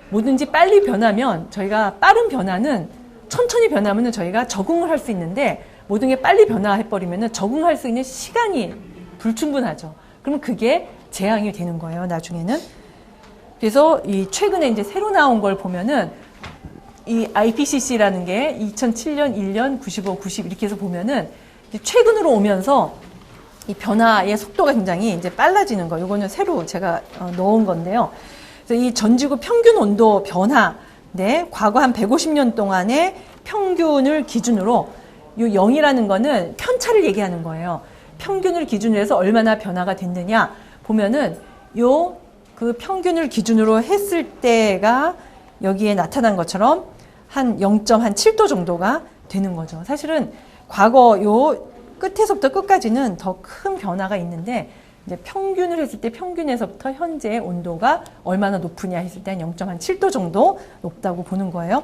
뭐든지 빨리 변하면 저희가 빠른 변화는 천천히 변하면은 저희가 적응을 할 수 있는데 모든 게 빨리 변화해버리면은 적응할 수 있는 시간이 불충분하죠. 그러면 그게 재앙이 되는 거예요. 나중에는. 그래서 이 최근에 이제 새로 나온 걸 보면은 이 IPCC라는 게 2007년, 1년, 95, 90 이렇게 해서 보면은 최근으로 오면서 이 변화의 속도가 굉장히 이제 빨라지는 거. 이거는 새로 제가 넣은 건데요. 그래서 이 전지구 평균 온도 변화, 네, 과거 한 150년 동안의 평균을 기준으로 이 0이라는 거는 편차를 얘기하는 거예요. 평균을 기준으로 해서 얼마나 변화가 됐느냐 보면은 요 그 평균을 기준으로 했을 때가 여기에 나타난 것처럼 한 0.7도 정도가 되는 거죠. 사실은 과거 요 끝에서부터 끝까지는 더 큰 변화가 있는데 이제 평균을 했을 때 평균에서부터 현재의 온도가 얼마나 높으냐 했을 때 한 0.7도 정도 높다고 보는 거예요.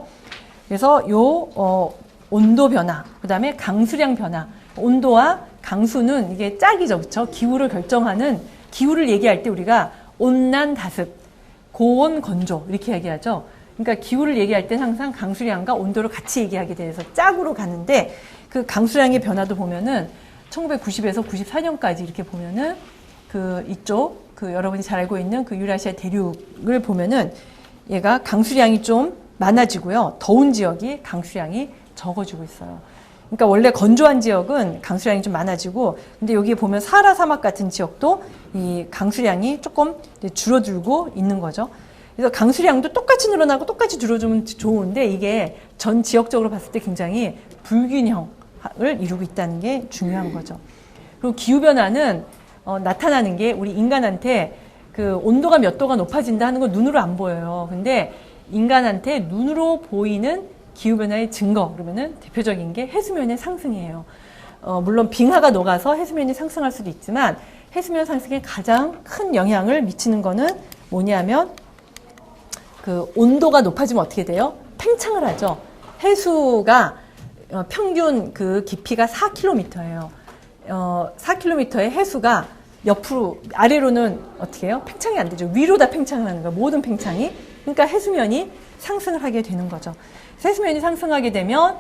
그래서 요 온도 변화, 그다음에 강수량 변화. 온도와 강수는 이게 짝이죠. 그렇죠? 기후를 결정하는 기후를 얘기할 때 우리가 온난 다습, 고온 건조 이렇게 얘기하죠. 그러니까 기후를 얘기할 때 항상 강수량과 온도를 같이 얘기하게 돼서 짝으로 가는데 그 강수량의 변화도 보면은 1990에서 94년까지 이렇게 보면은 그 이쪽 그 여러분이 잘 알고 있는 그 유라시아 대륙을 보면은 얘가 강수량이 좀 많아지고요. 더운 지역이 강수량이 적어지고 있어요. 그러니까 원래 건조한 지역은 강수량이 좀 많아지고, 근데 여기 보면 사하라 사막 같은 지역도 이 강수량이 조금 줄어들고 있는 거죠. 그래서 강수량도 똑같이 늘어나고 똑같이 줄어들면 좋은데 이게 전 지역적으로 봤을 때 굉장히 불균형을 이루고 있다는 게 중요한 거죠. 그리고 기후변화는 나타나는 게 우리 인간한테 그 온도가 몇 도가 높아진다 하는 건 눈으로 안 보여요. 근데 인간한테 눈으로 보이는 기후변화의 증거, 그러면은 대표적인 게 해수면의 상승이에요. 물론 빙하가 녹아서 해수면이 상승할 수도 있지만 해수면 상승에 가장 큰 영향을 미치는 거는 뭐냐면 그 온도가 높아지면 어떻게 돼요? 팽창을 하죠. 해수가 평균 그 깊이가 4km예요. 4km의 해수가 옆으로 아래로는 어떻게 해요? 팽창이 안 되죠. 위로 다 팽창을 하는 거예요. 모든 팽창이. 그러니까 해수면이 상승을 하게 되는 거죠. 해수면이 상승하게 되면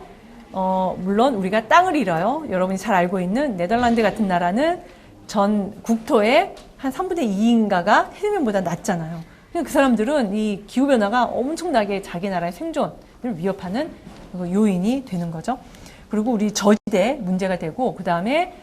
물론 우리가 땅을 잃어요. 여러분이 잘 알고 있는 네덜란드 같은 나라는 전 국토의 한 3분의 2인가가 해수면보다 낮잖아요. 그 사람들은 이 기후변화가 엄청나게 자기 나라의 생존을 위협하는 요인이 되는 거죠. 그리고 우리 저지대 문제가 되고, 그 다음에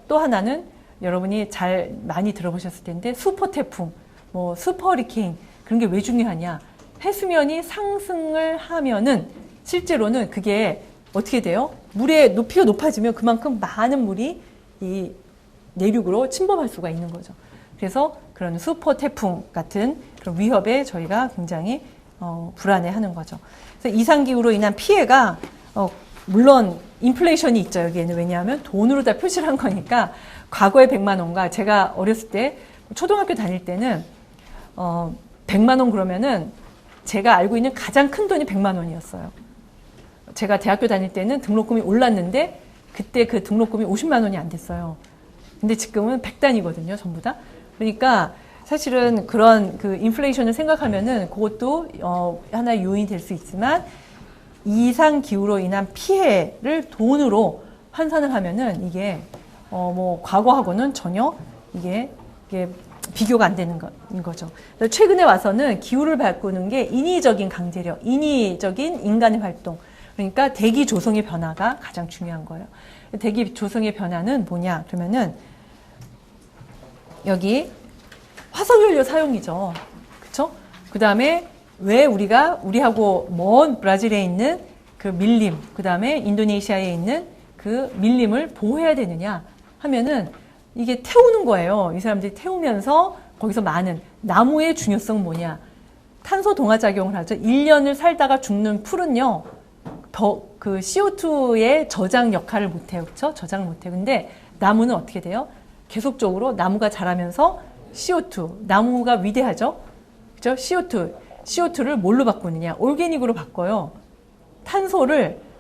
또 하나는 여러분이 잘 많이 들어보셨을 텐데 슈퍼 태풍, 뭐 슈퍼 허리케인, 그런 게 왜 중요하냐? 해수면이 상승을 하면은 실제로는 그게 어떻게 돼요? 물의 높이가 높아지면 그만큼 많은 물이 이 내륙으로 침범할 수가 있는 거죠. 그래서 그런 슈퍼 태풍 같은 그런 위협에 저희가 굉장히 불안해하는 거죠. 그래서 이상기후로 인한 피해가 물론 인플레이션이 있죠. 여기에는. 왜냐하면 돈으로 다 표시를 한 거니까. 과거에 100만 원과 제가 어렸을 때 초등학교 다닐 때는 100만 원 그러면은 제가 알고 있는 가장 큰 돈이 100만 원이었어요. 제가 대학교 다닐 때는 등록금이 올랐는데 그때 그 등록금이 50만 원이 안 됐어요. 근데 지금은 100단위거든요, 전부 다. 그러니까 사실은 그런 그 인플레이션을 생각하면은 그것도 하나의 요인이 될 수 있지만 이상 기후로 인한 피해를 돈으로 환산을 하면은 이게 뭐 과거하고는 전혀 이게 비교가 안 되는 거죠. 최근에 와서는 기후를 바꾸는 게 인위적인 강제력, 인위적인 인간의 활동. 그러니까 대기 조성의 변화가 가장 중요한 거예요. 대기 조성의 변화는 뭐냐? 그러면은 여기 화석연료 사용이죠. 그쵸? 그 다음에 왜 우리하고 먼 브라질에 있는 그 밀림, 그 다음에 인도네시아에 있는 그 밀림을 보호해야 되느냐 하면은 이게 태우는 거예요. 이 사람들이 태우면서 거기서 많은 나무의 중요성은 뭐냐? 탄소 동화작용을 하죠. 1년을 살다가 죽는 풀은요, 그 CO2의 저장 역할을 못해요. 그쵸? 저장을 못해요. 근데 나무는 어떻게 돼요? 계속적으로 나무가 자라면서 CO2, 나무가 위대하죠? 그죠? CO2를 뭘로 바꾸느냐? 올게닉으로 바꿔요.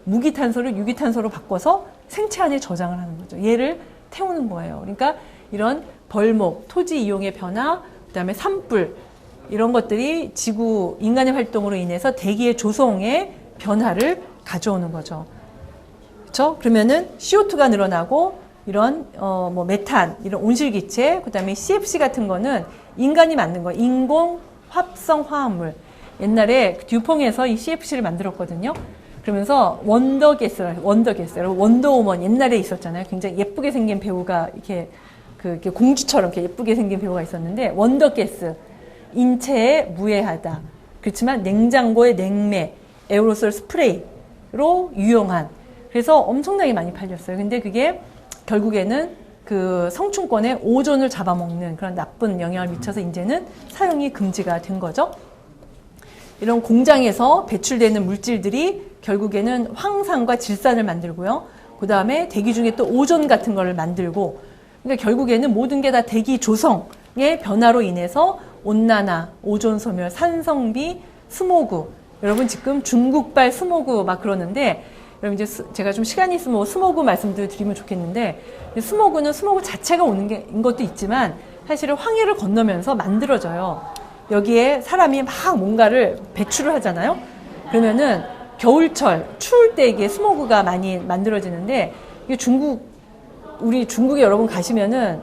무기탄소를 유기탄소로 바꿔서 생체 안에 저장을 하는 거죠. 얘를 태우는 거예요. 그러니까 이런 벌목, 토지 이용의 변화, 그다음에 산불, 이런 것들이 지구 인간의 활동으로 인해서 대기의 조성의 변화를 가져오는 거죠. 그렇죠? 그러면은 CO2가 늘어나고 이런 뭐 메탄, 이런 온실기체, 그다음에 CFC 같은 거는 인간이 만든 거, 인공 합성 화합물. 옛날에 듀퐁에서 이 CFC를 만들었거든요. 그러면서 원더게스, 여러분 원더우먼 옛날에 있었잖아요. 굉장히 예쁘게 생긴 배우가 이렇게 이렇게 공주처럼 이렇게 예쁘게 생긴 배우가 있었는데, 원더게스, 인체에 무해하다. 그렇지만 냉장고의 냉매, 에어로솔 스프레이로 유용한. 그래서 엄청나게 많이 팔렸어요. 근데 그게 결국에는 그 성충권의 오존을 잡아먹는 그런 나쁜 영향을 미쳐서 이제는 사용이 금지가 된 거죠. 이런 공장에서 배출되는 물질들이 결국에는 황산과 질산을 만들고요. 그 다음에 대기 중에 또 오존 같은 거를 만들고, 그러니까 결국에는 모든 게 다 대기 조성의 변화로 인해서 온난화, 오존 소멸, 산성비, 스모그. 여러분 지금 중국발 스모그 막 그러는데, 여러분 이제 제가 좀 시간이 있으면 뭐 스모그 말씀도 드리면 좋겠는데, 스모그는 스모그 자체가 오는 것도 있지만 사실은 황해를 건너면서 만들어져요. 여기에 사람이 막 뭔가를 배출을 하잖아요. 그러면은 겨울철 추울 때 이게 스모그가 많이 만들어지는데, 이게 우리 중국에 여러분 가시면은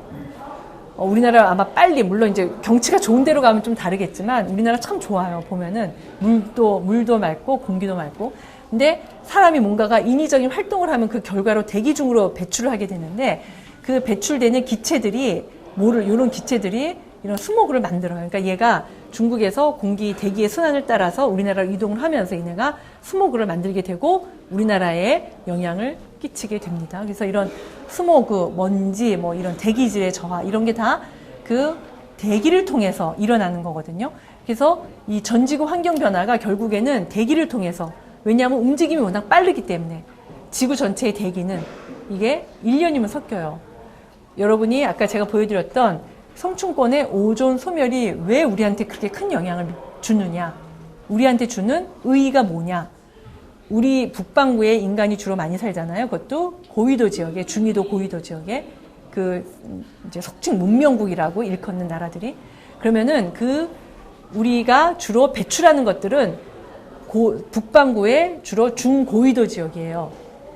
우리나라 아마 빨리, 물론 이제 경치가 좋은 데로 가면 좀 다르겠지만 우리나라 참 좋아요. 보면은 물도 맑고 공기도 맑고. 근데 사람이 뭔가가 인위적인 활동을 하면 그 결과로 대기 중으로 배출을 하게 되는데 그 배출되는 기체들이 이런 기체들이 이런 스모그를 만들어요. 그러니까 얘가 중국에서 대기의 순환을 따라서 우리나라로 이동을 하면서 얘네가 스모그를 만들게 되고 우리나라에 영향을 끼치게 됩니다. 그래서 이런 스모그, 먼지, 뭐 이런 대기질의 저하 이런 게 다 그 대기를 통해서 일어나는 거거든요. 그래서 이 전지구 환경 변화가 결국에는 대기를 통해서, 왜냐하면 움직임이 워낙 빠르기 때문에 지구 전체의 대기는 이게 1년이면 섞여요. 여러분이 아까 제가 보여드렸던 성층권의 오존 소멸이 왜 우리한테 그렇게 큰 영향을 주느냐, 우리한테 주는 의의가 뭐냐. 우리 북반구에 인간이 주로 많이 살잖아요. 그것도 고위도 지역에, 중위도 고위도 지역에 이제 속칭 문명국이라고 일컫는 나라들이. 그러면은 우리가 주로 배출하는 것들은 북반구의 주로 중고위도 지역이에요.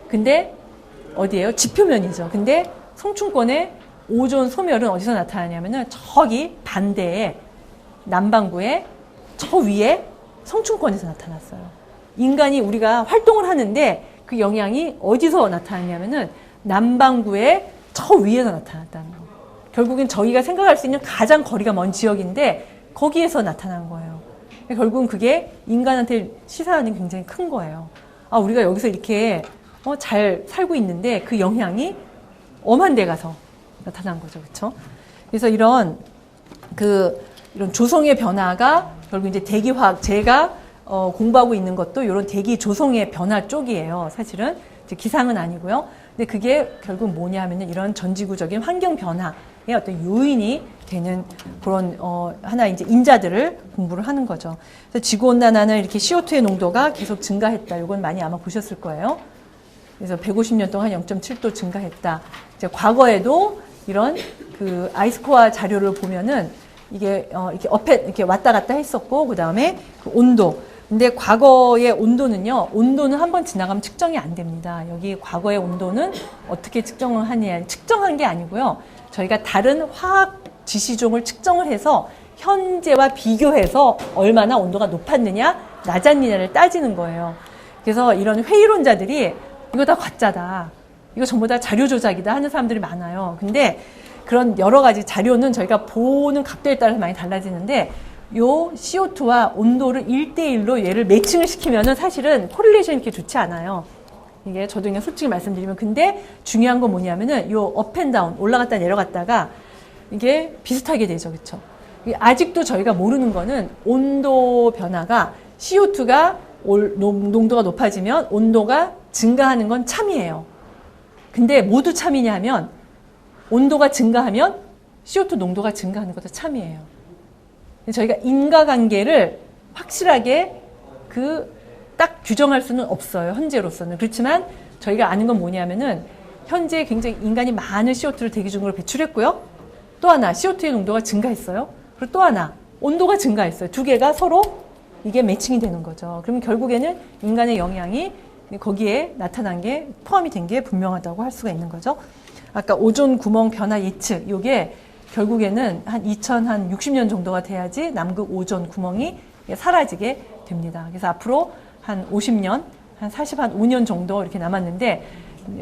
근데 어디예요? 지표면이죠. 근데 성층권의 오존 소멸은 어디서 나타나냐면은 저기 반대에 남반구의 저 위에 성층권에서 나타났어요. 인간이 우리가 활동을 하는데 그 영향이 어디서 나타나냐면은 남반구의 저 위에서 나타났다는 거. 결국엔 저희가 생각할 수 있는 가장 거리가 먼 지역인데 거기에서 나타난 거예요. 결국은 그게 인간한테 시사하는 게 굉장히 큰 거예요. 우리가 여기서 이렇게 잘 살고 있는데 그 영향이 엄한 데 가서 나타난 거죠. 그렇죠? 그래서 이런 조성의 변화가 결국 이제 대기화학, 제가 공부하고 있는 것도 이런 대기 조성의 변화 쪽이에요. 사실은 기상은 아니고요. 근데 그게 결국 뭐냐 하면은 이런 전지구적인 환경 변화의 어떤 요인이 되는 그런 하나 이제 인자들을 공부를 하는 거죠. 그래서 지구온난화는 이렇게 CO2의 농도가 계속 증가했다. 이건 많이 아마 보셨을 거예요. 그래서 150년 동안 0.7도 증가했다. 이제 과거에도 이런 아이스코어 자료를 보면은 이게 이렇게 왔다 갔다 했었고, 그 다음에 온도. 근데 과거의 온도는 한 번 지나가면 측정이 안 됩니다. 여기 과거의 온도는 어떻게 측정을 하느냐, 측정한 게 아니고요. 저희가 다른 화학 지시종을 측정을 해서 현재와 비교해서 얼마나 온도가 높았느냐, 낮았느냐를 따지는 거예요. 그래서 이런 회의론자들이 이거 다 가짜다, 이거 전부 다 자료 조작이다 하는 사람들이 많아요. 근데 그런 여러 가지 자료는 저희가 보는 각도에 따라서 많이 달라지는데, 요 CO2와 온도를 1대1로 얘를 매칭을 시키면은 사실은 코릴레이션이 이렇게 좋지 않아요. 이게 저도 그냥 솔직히 말씀드리면. 근데 중요한 건 뭐냐면은 요 업 앤 다운, 올라갔다 내려갔다가 이게 비슷하게 되죠. 그쵸? 아직도 저희가 모르는 거는 온도 변화가 CO2가 농도가 높아지면 온도가 증가하는 건 참이에요. 근데 모두 참이냐 하면 온도가 증가하면 CO2 농도가 증가하는 것도 참이에요. 저희가 인과관계를 확실하게 딱 규정할 수는 없어요. 현재로서는. 그렇지만 저희가 아는 건 뭐냐면은 현재 굉장히 인간이 많은 CO2를 대기 중으로 배출했고요. 또 하나 CO2의 농도가 증가했어요. 그리고 또 하나 온도가 증가했어요. 두 개가 서로 이게 매칭이 되는 거죠. 그러면 결국에는 인간의 영향이 거기에 나타난 게 포함이 된 게 분명하다고 할 수가 있는 거죠. 아까 오존 구멍 변화 예측, 요게 결국에는 한 2060년 정도가 돼야지 남극 오존 구멍이 사라지게 됩니다. 그래서 앞으로 한 50년, 한 45년 정도 이렇게 남았는데,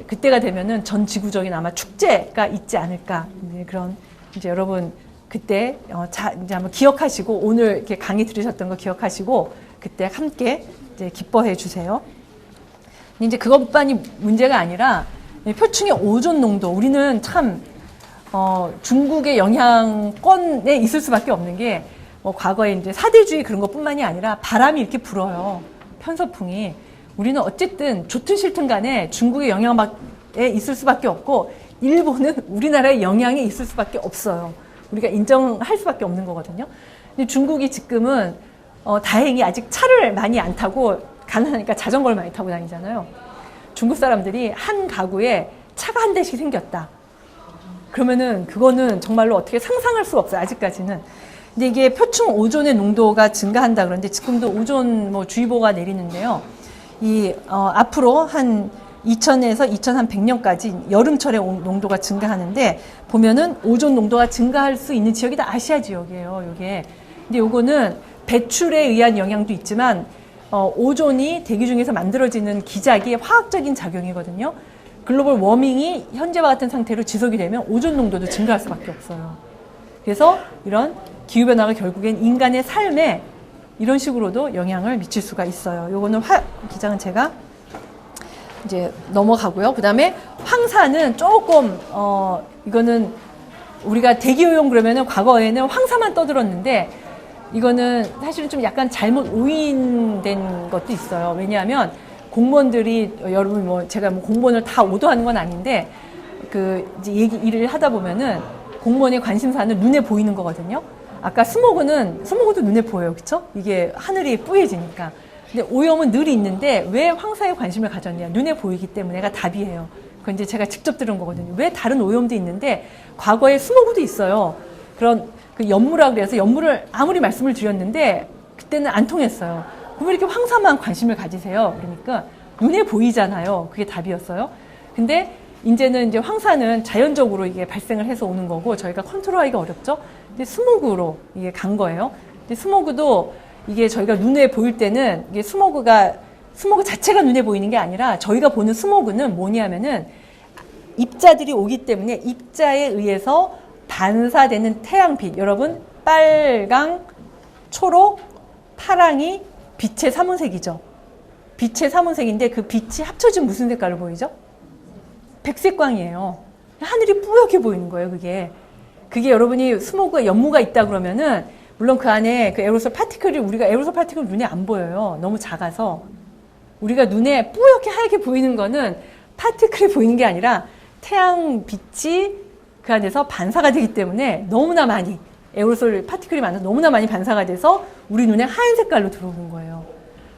그때가 되면은 전 지구적인 아마 축제가 있지 않을까. 그런, 이제 여러분, 그때, 이제 한번 기억하시고, 오늘 이렇게 강의 들으셨던 거 기억하시고, 그때 함께 이제 기뻐해 주세요. 이제 그것만이 문제가 아니라, 표층의 오존 농도, 우리는 참, 중국의 영향권에 있을 수밖에 없는 게, 과거에 이제 사대주의 그런 것 뿐만이 아니라 바람이 이렇게 불어요. 편서풍이. 우리는 어쨌든 좋든 싫든 간에 중국의 영향에 있을 수밖에 없고, 일본은 우리나라의 영향에 있을 수밖에 없어요. 우리가 인정할 수밖에 없는 거거든요. 근데 중국이 지금은, 다행히 아직 차를 많이 안 타고, 가난하니까 자전거를 많이 타고 다니잖아요. 중국 사람들이 한 가구에 차가 한 대씩 생겼다. 그러면은 그거는 정말로 어떻게 상상할 수가 없어요. 아직까지는. 근데 이게 표층 오존의 농도가 증가한다 그러는데 지금도 오존 주의보가 내리는데요. 앞으로 한 2000에서 2100년까지 여름철에 농도가 증가하는데 보면은 오존 농도가 증가할 수 있는 지역이 다 아시아 지역이에요. 요게. 근데 요거는 배출에 의한 영향도 있지만 오존이 대기 중에서 만들어지는 기작이 화학적인 작용이거든요. 글로벌 워밍이 현재와 같은 상태로 지속이 되면 오존 농도도 증가할 수밖에 없어요. 그래서 이런 기후변화가 결국엔 인간의 삶에 이런 식으로도 영향을 미칠 수가 있어요. 요거는 기장은 제가 이제 넘어가고요. 그 다음에 황사는 조금, 이거는 우리가 대기오염 그러면은 과거에는 황사만 떠들었는데 이거는 사실은 좀 약간 잘못 오인된 것도 있어요. 왜냐하면 공무원들이 여러분 뭐 제가 뭐 공무원을 다 오도하는 건 아닌데 그 이제 일을 하다 보면은 공무원의 관심사는 눈에 보이는 거거든요. 아까 스모그도 눈에 보여요. 그쵸? 이게 하늘이 뿌얘지니까. 근데 오염은 늘 있는데 왜 황사에 관심을 가졌냐? 눈에 보이기 때문에가 답이에요. 그건 이제 제가 직접 들은 거거든요. 왜 다른 오염도 있는데 과거에 스모그도 있어요. 그런 그 연무라고 그래서 연무를 아무리 말씀을 드렸는데 그때는 안 통했어요. 그럼 왜 이렇게 황사만 관심을 가지세요? 그러니까 눈에 보이잖아요. 그게 답이었어요. 근데 이제는 이제 황사는 자연적으로 이게 발생을 해서 오는 거고 저희가 컨트롤하기가 어렵죠. 근데 스모그로 이게 간 거예요. 근데 스모그도 이게 저희가 눈에 보일 때는 이게 스모그 자체가 눈에 보이는 게 아니라 저희가 보는 스모그는 뭐냐면은 입자들이 오기 때문에 입자에 의해서 반사되는 태양빛. 여러분 빨강, 초록, 파랑이 빛의 사문색이죠. 빛의 사문색인데 그 빛이 합쳐진 무슨 색깔로 보이죠? 백색광이에요. 하늘이 뿌옇게 보이는 거예요, 그게. 그게 여러분이 스모그에 연무가 있다 그러면은 물론 그 안에 그 에어로솔 파티클이 우리가 에어로솔 파티클 눈에 안 보여요. 너무 작아서. 우리가 눈에 뿌옇게 하얗게 보이는 거는 파티클이 보이는 게 아니라 태양 빛이 그 안에서 반사가 되기 때문에 너무나 많이 에어로솔 파티클이 많아서 너무나 많이 반사가 돼서 우리 눈에 하얀 색깔로 들어오는 거예요.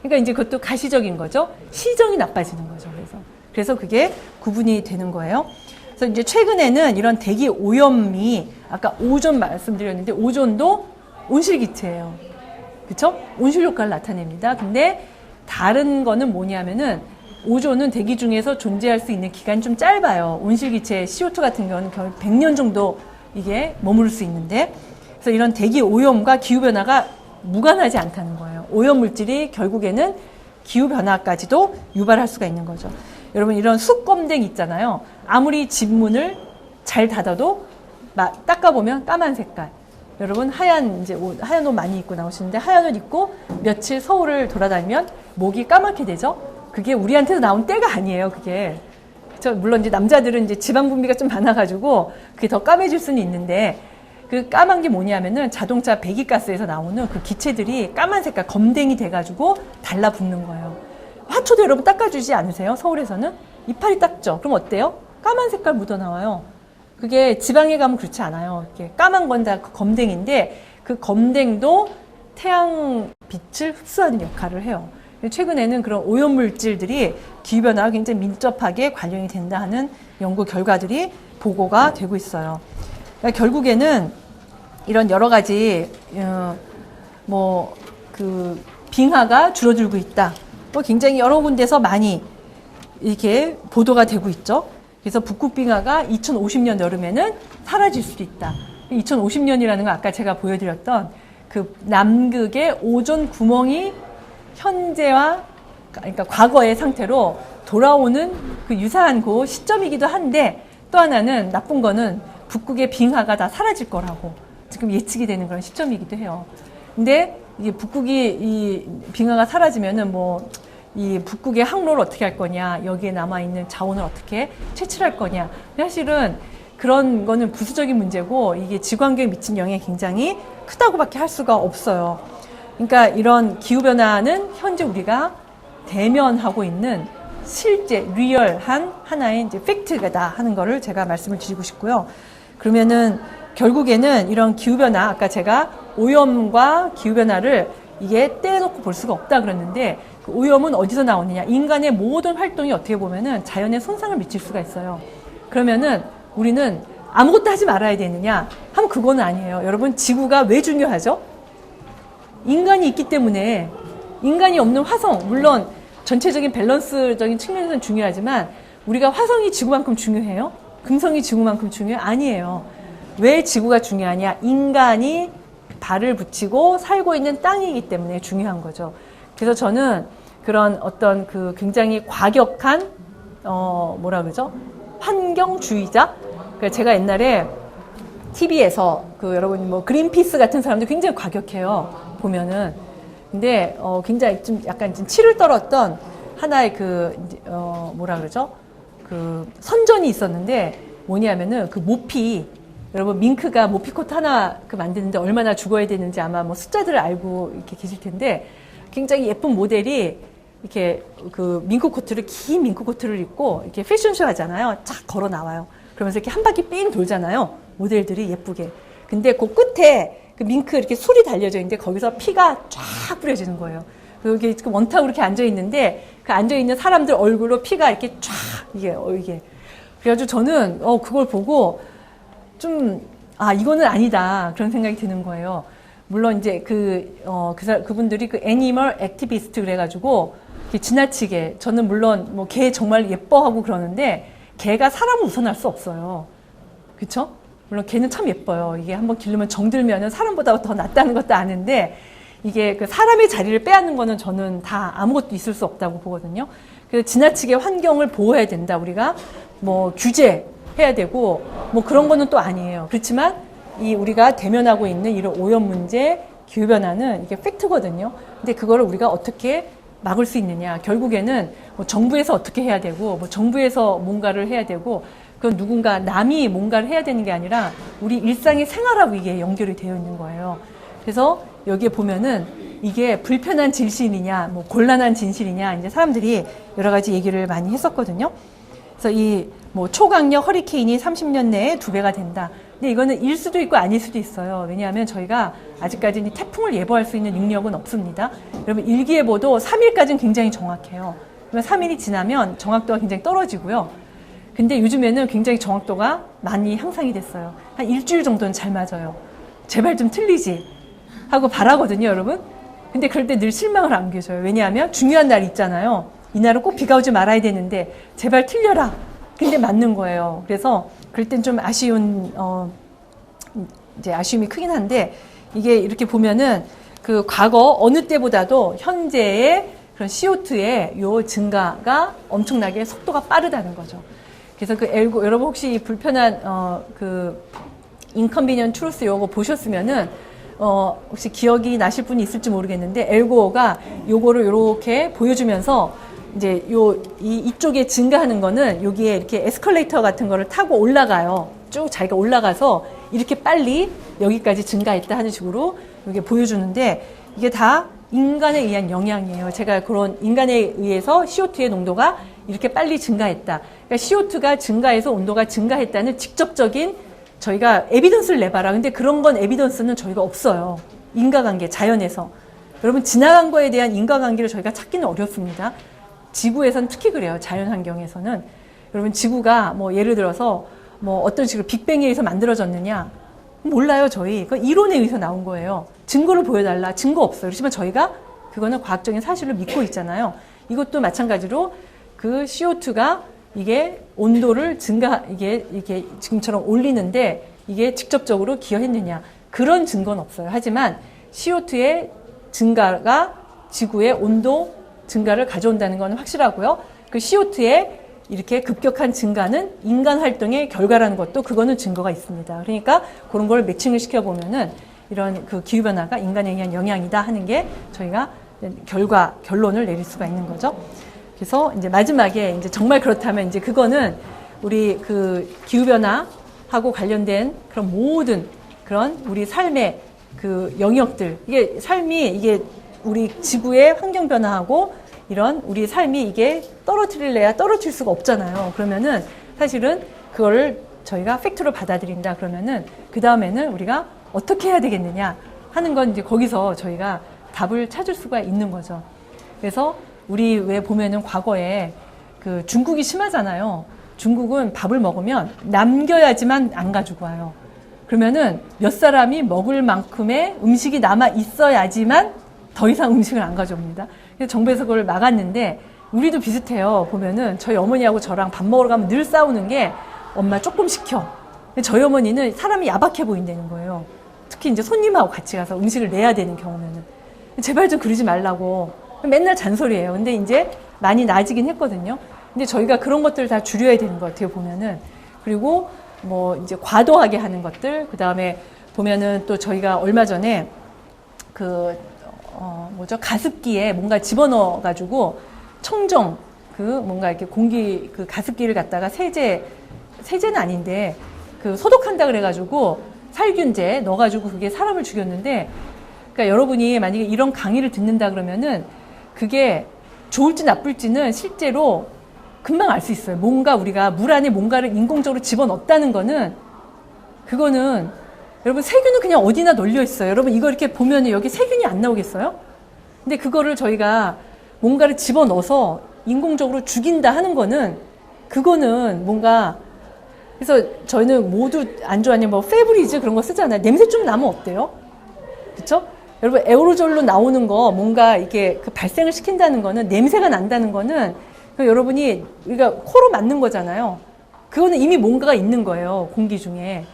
그러니까 이제 그것도 가시적인 거죠. 시정이 나빠지는 거죠. 그래서 그게 구분이 되는 거예요. 그래서 이제 최근에는 이런 대기 오염이 아까 오존 말씀드렸는데 오존도 온실기체예요. 그렇죠? 온실 효과를 나타냅니다. 근데 다른 거는 뭐냐면은 오존은 대기 중에서 존재할 수 있는 기간이 좀 짧아요. 온실기체 CO2 같은 경우는 거의 100년 정도 이게 머무를 수 있는데 그래서 이런 대기 오염과 기후변화가 무관하지 않다는 거예요. 오염물질이 결국에는 기후변화까지도 유발할 수가 있는 거죠. 여러분 이런 숯검댕 있잖아요. 아무리 집문을 잘 닫아도 닦아보면 까만 색깔. 여러분 하얀 옷 많이 입고 나오시는데 하얀 옷 입고 며칠 서울을 돌아다니면 목이 까맣게 되죠. 그게 우리한테서 나온 때가 아니에요. 그게 물론 이제 남자들은 이제 지방 분비가 좀 많아가지고 그게 더 까매질 수는 있는데 그 까만 게 뭐냐면은 자동차 배기가스에서 나오는 그 기체들이 까만 색깔 검댕이 돼가지고 달라붙는 거예요. 화초도 여러분 닦아주지 않으세요? 서울에서는 이파리 닦죠. 그럼 어때요? 까만 색깔 묻어 나와요. 그게 지방에 가면 그렇지 않아요. 이렇게 까만 건 다 검댕인데 그 검댕도 태양빛을 흡수하는 역할을 해요. 최근에는 그런 오염물질들이 기후변화와 굉장히 밀접하게 관련이 된다 하는 연구 결과들이 보고가 되고 있어요. 그러니까 결국에는 이런 여러 가지 빙하가 줄어들고 있다. 굉장히 여러 군데서 많이 이렇게 보도가 되고 있죠. 그래서 북극빙하가 2050년 여름에는 사라질 수도 있다. 2050년이라는 건 아까 제가 보여드렸던 그 남극의 오존 구멍이 현재와 그러니까 과거의 상태로 돌아오는 그 유사한 그 시점이기도 한데 또 하나는 나쁜 거는 북극의 빙하가 다 사라질 거라고 지금 예측이 되는 그런 시점이기도 해요. 근데 이게 북극이 이 빙하가 사라지면은 이 북극의 항로를 어떻게 할 거냐, 여기에 남아있는 자원을 어떻게 채취할 거냐. 사실은 그런 거는 부수적인 문제고 이게 지구환경에 미친 영향이 굉장히 크다고밖에 할 수가 없어요. 그러니까 이런 기후변화는 현재 우리가 대면하고 있는 실제 리얼한 하나의 이제 팩트다 하는 거를 제가 말씀을 드리고 싶고요. 그러면은 결국에는 이런 기후변화, 아까 제가 오염과 기후변화를 이게 떼놓고 볼 수가 없다 그랬는데 그 오염은 어디서 나오느냐? 인간의 모든 활동이 어떻게 보면은 자연에 손상을 미칠 수가 있어요. 그러면은 우리는 아무것도 하지 말아야 되느냐? 하면 그건 아니에요. 여러분, 지구가 왜 중요하죠? 인간이 있기 때문에 인간이 없는 화성, 물론 전체적인 밸런스적인 측면에서는 중요하지만 우리가 화성이 지구만큼 중요해요? 금성이 지구만큼 중요해요? 아니에요. 왜 지구가 중요하냐? 인간이 발을 붙이고 살고 있는 땅이기 때문에 중요한 거죠. 그래서 저는 그런 어떤 그 굉장히 과격한 뭐라 그러죠? 환경주의자? 그러니까 제가 옛날에 TV에서 그 여러분 뭐 그린피스 같은 사람들 굉장히 과격해요. 보면은. 근데 굉장히 좀 약간 좀 치를 떨었던 하나의 그 뭐라 그러죠? 그 선전이 있었는데 뭐냐면은 그 모피 여러분 밍크가 모피 코트 하나 그 만드는데 얼마나 죽어야 되는지 아마 뭐 숫자들을 알고 이렇게 계실 텐데 굉장히 예쁜 모델이 이렇게 그 밍크 코트를 긴 밍크 코트를 입고 이렇게 패션쇼 하잖아요. 쫙 걸어 나와요. 그러면서 이렇게 한 바퀴 삥 돌잖아요. 모델들이 예쁘게. 근데 그 끝에 그 밍크 이렇게 술이 달려져 있는데 거기서 피가 쫙 뿌려지는 거예요. 그리고 이게 원탁으로 이렇게 앉아 있는데 그 앉아 있는 사람들 얼굴로 피가 이렇게 쫙 이게 그래가지고 저는 그걸 보고 좀 이거는 아니다 그런 생각이 드는 거예요. 물론 이제 그분들이 그 애니멀 액티비스트 그래가지고 지나치게 저는 물론 뭐 개 정말 예뻐하고 그러는데 개가 사람을 우선할 수 없어요. 그렇죠? 물론 개는 참 예뻐요. 이게 한번 기르면 정들면은 사람보다 더 낫다는 것도 아는데 이게 그 사람의 자리를 빼앗는 거는 저는 다 아무것도 있을 수 없다고 보거든요. 그래서 지나치게 환경을 보호해야 된다. 우리가 뭐 규제해야 되고 뭐 그런 거는 또 아니에요. 그렇지만 이 우리가 대면하고 있는 이런 오염 문제, 기후변화는 이게 팩트거든요. 근데 그거를 우리가 어떻게 막을 수 있느냐. 결국에는 뭐 정부에서 어떻게 해야 되고, 뭐 정부에서 뭔가를 해야 되고, 그건 누군가 남이 뭔가를 해야 되는 게 아니라 우리 일상의 생활하고 이게 연결이 되어 있는 거예요. 그래서 여기에 보면은 이게 불편한 진실이냐, 뭐 곤란한 진실이냐, 이제 사람들이 여러 가지 얘기를 많이 했었거든요. 그래서 이 뭐 초강력 허리케인이 30년 내에 2배가 된다. 근데 이거는 일 수도 있고 아닐 수도 있어요. 왜냐하면 저희가 아직까지는 태풍을 예보할 수 있는 능력은 없습니다. 여러분 일기예보도 3일까지는 굉장히 정확해요. 그러면 3일이 지나면 정확도가 굉장히 떨어지고요. 근데 요즘에는 굉장히 정확도가 많이 향상이 됐어요. 한 일주일 정도는 잘 맞아요. 제발 좀 틀리지 하고 바라거든요, 여러분. 근데 그럴 때 늘 실망을 안겨줘요. 왜냐하면 중요한 날이 있잖아요. 이날은 꼭 비가 오지 말아야 되는데 제발 틀려라. 근데 맞는 거예요. 그래서 그럴 땐 좀 아쉬운 이제 아쉬움이 크긴 한데 이게 이렇게 보면은 그 과거 어느 때보다도 현재의 그런 CO2의 요 증가가 엄청나게 속도가 빠르다는 거죠. 그래서 그 엘고 여러분 혹시 이 불편한 그 인컨비니언트 트루스 요거 보셨으면은 혹시 기억이 나실 분이 있을지 모르겠는데 엘고어가 요거를 요렇게 보여주면서 이제 이쪽에 증가하는 거는 여기에 이렇게 에스컬레이터 같은 거를 타고 올라가요. 쭉 자기가 올라가서 이렇게 빨리 여기까지 증가했다 하는 식으로 이게 보여주는데 이게 다 인간에 의한 영향이에요. 제가 그런 인간에 의해서 CO2의 농도가 이렇게 빨리 증가했다. 그러니까 CO2가 증가해서 온도가 증가했다는 직접적인 저희가 에비던스를 내봐라. 근데 그런 건 에비던스는 저희가 없어요. 인과관계, 자연에서. 여러분 지나간 거에 대한 인과관계를 저희가 찾기는 어렵습니다. 지구에서는 특히 그래요. 자연환경에서는. 여러분 지구가 뭐 예를 들어서 뭐 어떤 식으로 빅뱅에 의해서 만들어졌느냐. 몰라요, 저희. 그건 이론에 의해서 나온 거예요. 증거를 보여달라. 증거 없어요. 그렇지만 저희가 그거는 과학적인 사실을 믿고 있잖아요. 이것도 마찬가지로 그 CO2가 이게 온도를 이게 지금처럼 올리는데 이게 직접적으로 기여했느냐. 그런 증거는 없어요. 하지만 CO2의 증가가 지구의 온도 증가를 가져온다는 건 확실하고요. 그 CO2의 이렇게 급격한 증가는 인간 활동의 결과라는 것도 그거는 증거가 있습니다. 그러니까 그런 걸 매칭을 시켜보면은 이런 그 기후변화가 인간에 의한 영향이다 하는 게 저희가 결론을 내릴 수가 있는 거죠. 그래서 이제 마지막에 이제 정말 그렇다면 이제 그거는 우리 그 기후변화하고 관련된 그런 모든 그런 우리 삶의 그 영역들, 이게 삶이 이게 우리 지구의 환경 변화하고 이런 우리 삶이 이게 떨어뜨릴래야 떨어질 수가 없잖아요. 그러면은 사실은 그거를 저희가 팩트로 받아들인다 그러면은 그 다음에는 우리가 어떻게 해야 되겠느냐 하는 건 이제 거기서 저희가 답을 찾을 수가 있는 거죠. 그래서 우리 왜 보면은 과거에 그 중국이 심하잖아요. 중국은 밥을 먹으면 남겨야지만 안 가지고 와요. 그러면은 몇 사람이 먹을 만큼의 음식이 남아 있어야지만 더 이상 음식을 안 가져옵니다. 그래서 정부에서 그걸 막았는데 우리도 비슷해요. 보면은 저희 어머니하고 저랑 밥 먹으러 가면 늘 싸우는 게 엄마 조금 시켜. 근데 저희 어머니는 사람이 야박해 보인다는 거예요. 특히 이제 손님하고 같이 가서 음식을 내야 되는 경우면은. 제발 좀 그러지 말라고. 맨날 잔소리예요. 근데 이제 많이 나아지긴 했거든요. 근데 저희가 그런 것들을 다 줄여야 되는 것 같아요, 보면은. 그리고 뭐 이제 과도하게 하는 것들, 그 다음에 보면은 또 저희가 얼마 전에 가습기에 뭔가 집어넣어가지고 청정, 뭔가 이렇게 공기, 가습기를 갖다가 세제는 아닌데, 소독한다 그래가지고 살균제 넣어가지고 그게 사람을 죽였는데, 그러니까 여러분이 만약에 이런 강의를 듣는다 그러면은 그게 좋을지 나쁠지는 실제로 금방 알 수 있어요. 뭔가 우리가 물 안에 뭔가를 인공적으로 집어넣었다는 거는, 그거는 여러분 세균은 그냥 어디나 널려 있어요. 여러분 이거 이렇게 보면은 여기 세균이 안 나오겠어요? 근데 그거를 저희가 뭔가를 집어넣어서 인공적으로 죽인다 하는 거는, 그거는 뭔가, 그래서 저희는 모두 안 좋아하는 뭐 페브리즈 그런 거 쓰잖아요. 냄새 좀 나면 어때요? 그쵸? 여러분 에어로졸로 나오는 거 뭔가 이게 발생을 시킨다는 거는, 냄새가 난다는 거는 여러분이 우리가 코로 맡는 거잖아요. 그거는 이미 뭔가가 있는 거예요, 공기 중에.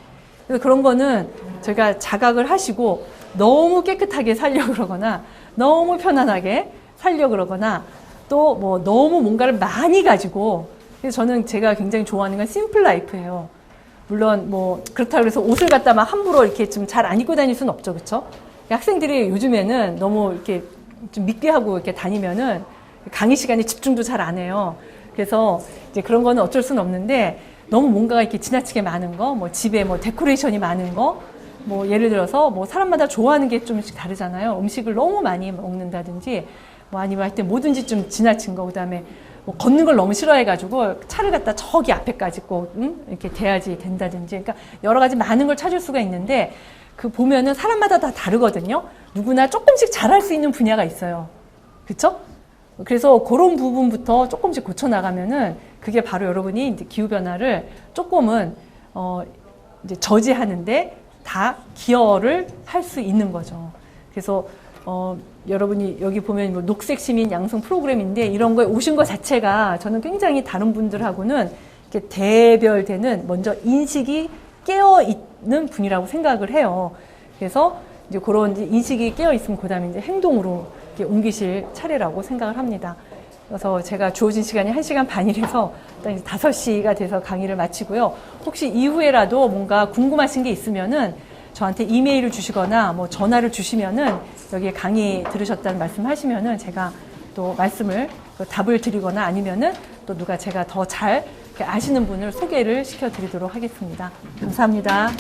그래서 그런 거는 저희가 자각을 하시고 너무 깨끗하게 살려고 그러거나 너무 편안하게 살려고 그러거나 또 뭐 너무 뭔가를 많이 가지고, 그래서 저는 제가 굉장히 좋아하는 건 심플 라이프예요. 물론 뭐 그렇다고 해서 옷을 갖다 막 함부로 이렇게 좀 잘 안 입고 다닐 수는 없죠, 그렇죠? 학생들이 요즘에는 너무 이렇게 좀 믿게 하고 이렇게 다니면은 강의 시간에 집중도 잘 안 해요. 그래서 이제 그런 거는 어쩔 수는 없는데, 너무 뭔가가 이렇게 지나치게 많은 거, 뭐 집에 뭐 데코레이션이 많은 거, 뭐 예를 들어서 뭐 사람마다 좋아하는 게 좀씩 다르잖아요. 음식을 너무 많이 먹는다든지, 뭐 아니면 하여튼 뭐든지 좀 지나친 거, 그 다음에 뭐 걷는 걸 너무 싫어해가지고 차를 갖다 저기 앞에까지 꼭 이렇게 대야지 된다든지, 그러니까 여러 가지 많은 걸 찾을 수가 있는데, 보면은 사람마다 다 다르거든요. 누구나 조금씩 잘할 수 있는 분야가 있어요. 그쵸? 그래서 그런 부분부터 조금씩 고쳐나가면은 그게 바로 여러분이 이제 기후변화를 조금은, 이제 저지하는데 다 기여를 할 수 있는 거죠. 그래서, 여러분이 여기 보면 뭐 녹색 시민 양성 프로그램인데, 이런 거에 오신 것 자체가 저는 굉장히 다른 분들하고는 이렇게 대별되는, 먼저 인식이 깨어있는 분이라고 생각을 해요. 그래서 이제 그런 인식이 깨어있으면 그 다음에 이제 행동으로 이렇게 옮기실 차례라고 생각을 합니다. 그래서 제가 주어진 시간이 1시간 반이라서 일단 이제 5시가 돼서 강의를 마치고요. 혹시 이후에라도 뭔가 궁금하신 게 있으면은 저한테 이메일을 주시거나 뭐 전화를 주시면은, 여기에 강의 들으셨다는 말씀 하시면은 제가 또 답을 드리거나, 아니면은 또 누가 제가 더 잘 아시는 분을 소개를 시켜드리도록 하겠습니다. 감사합니다.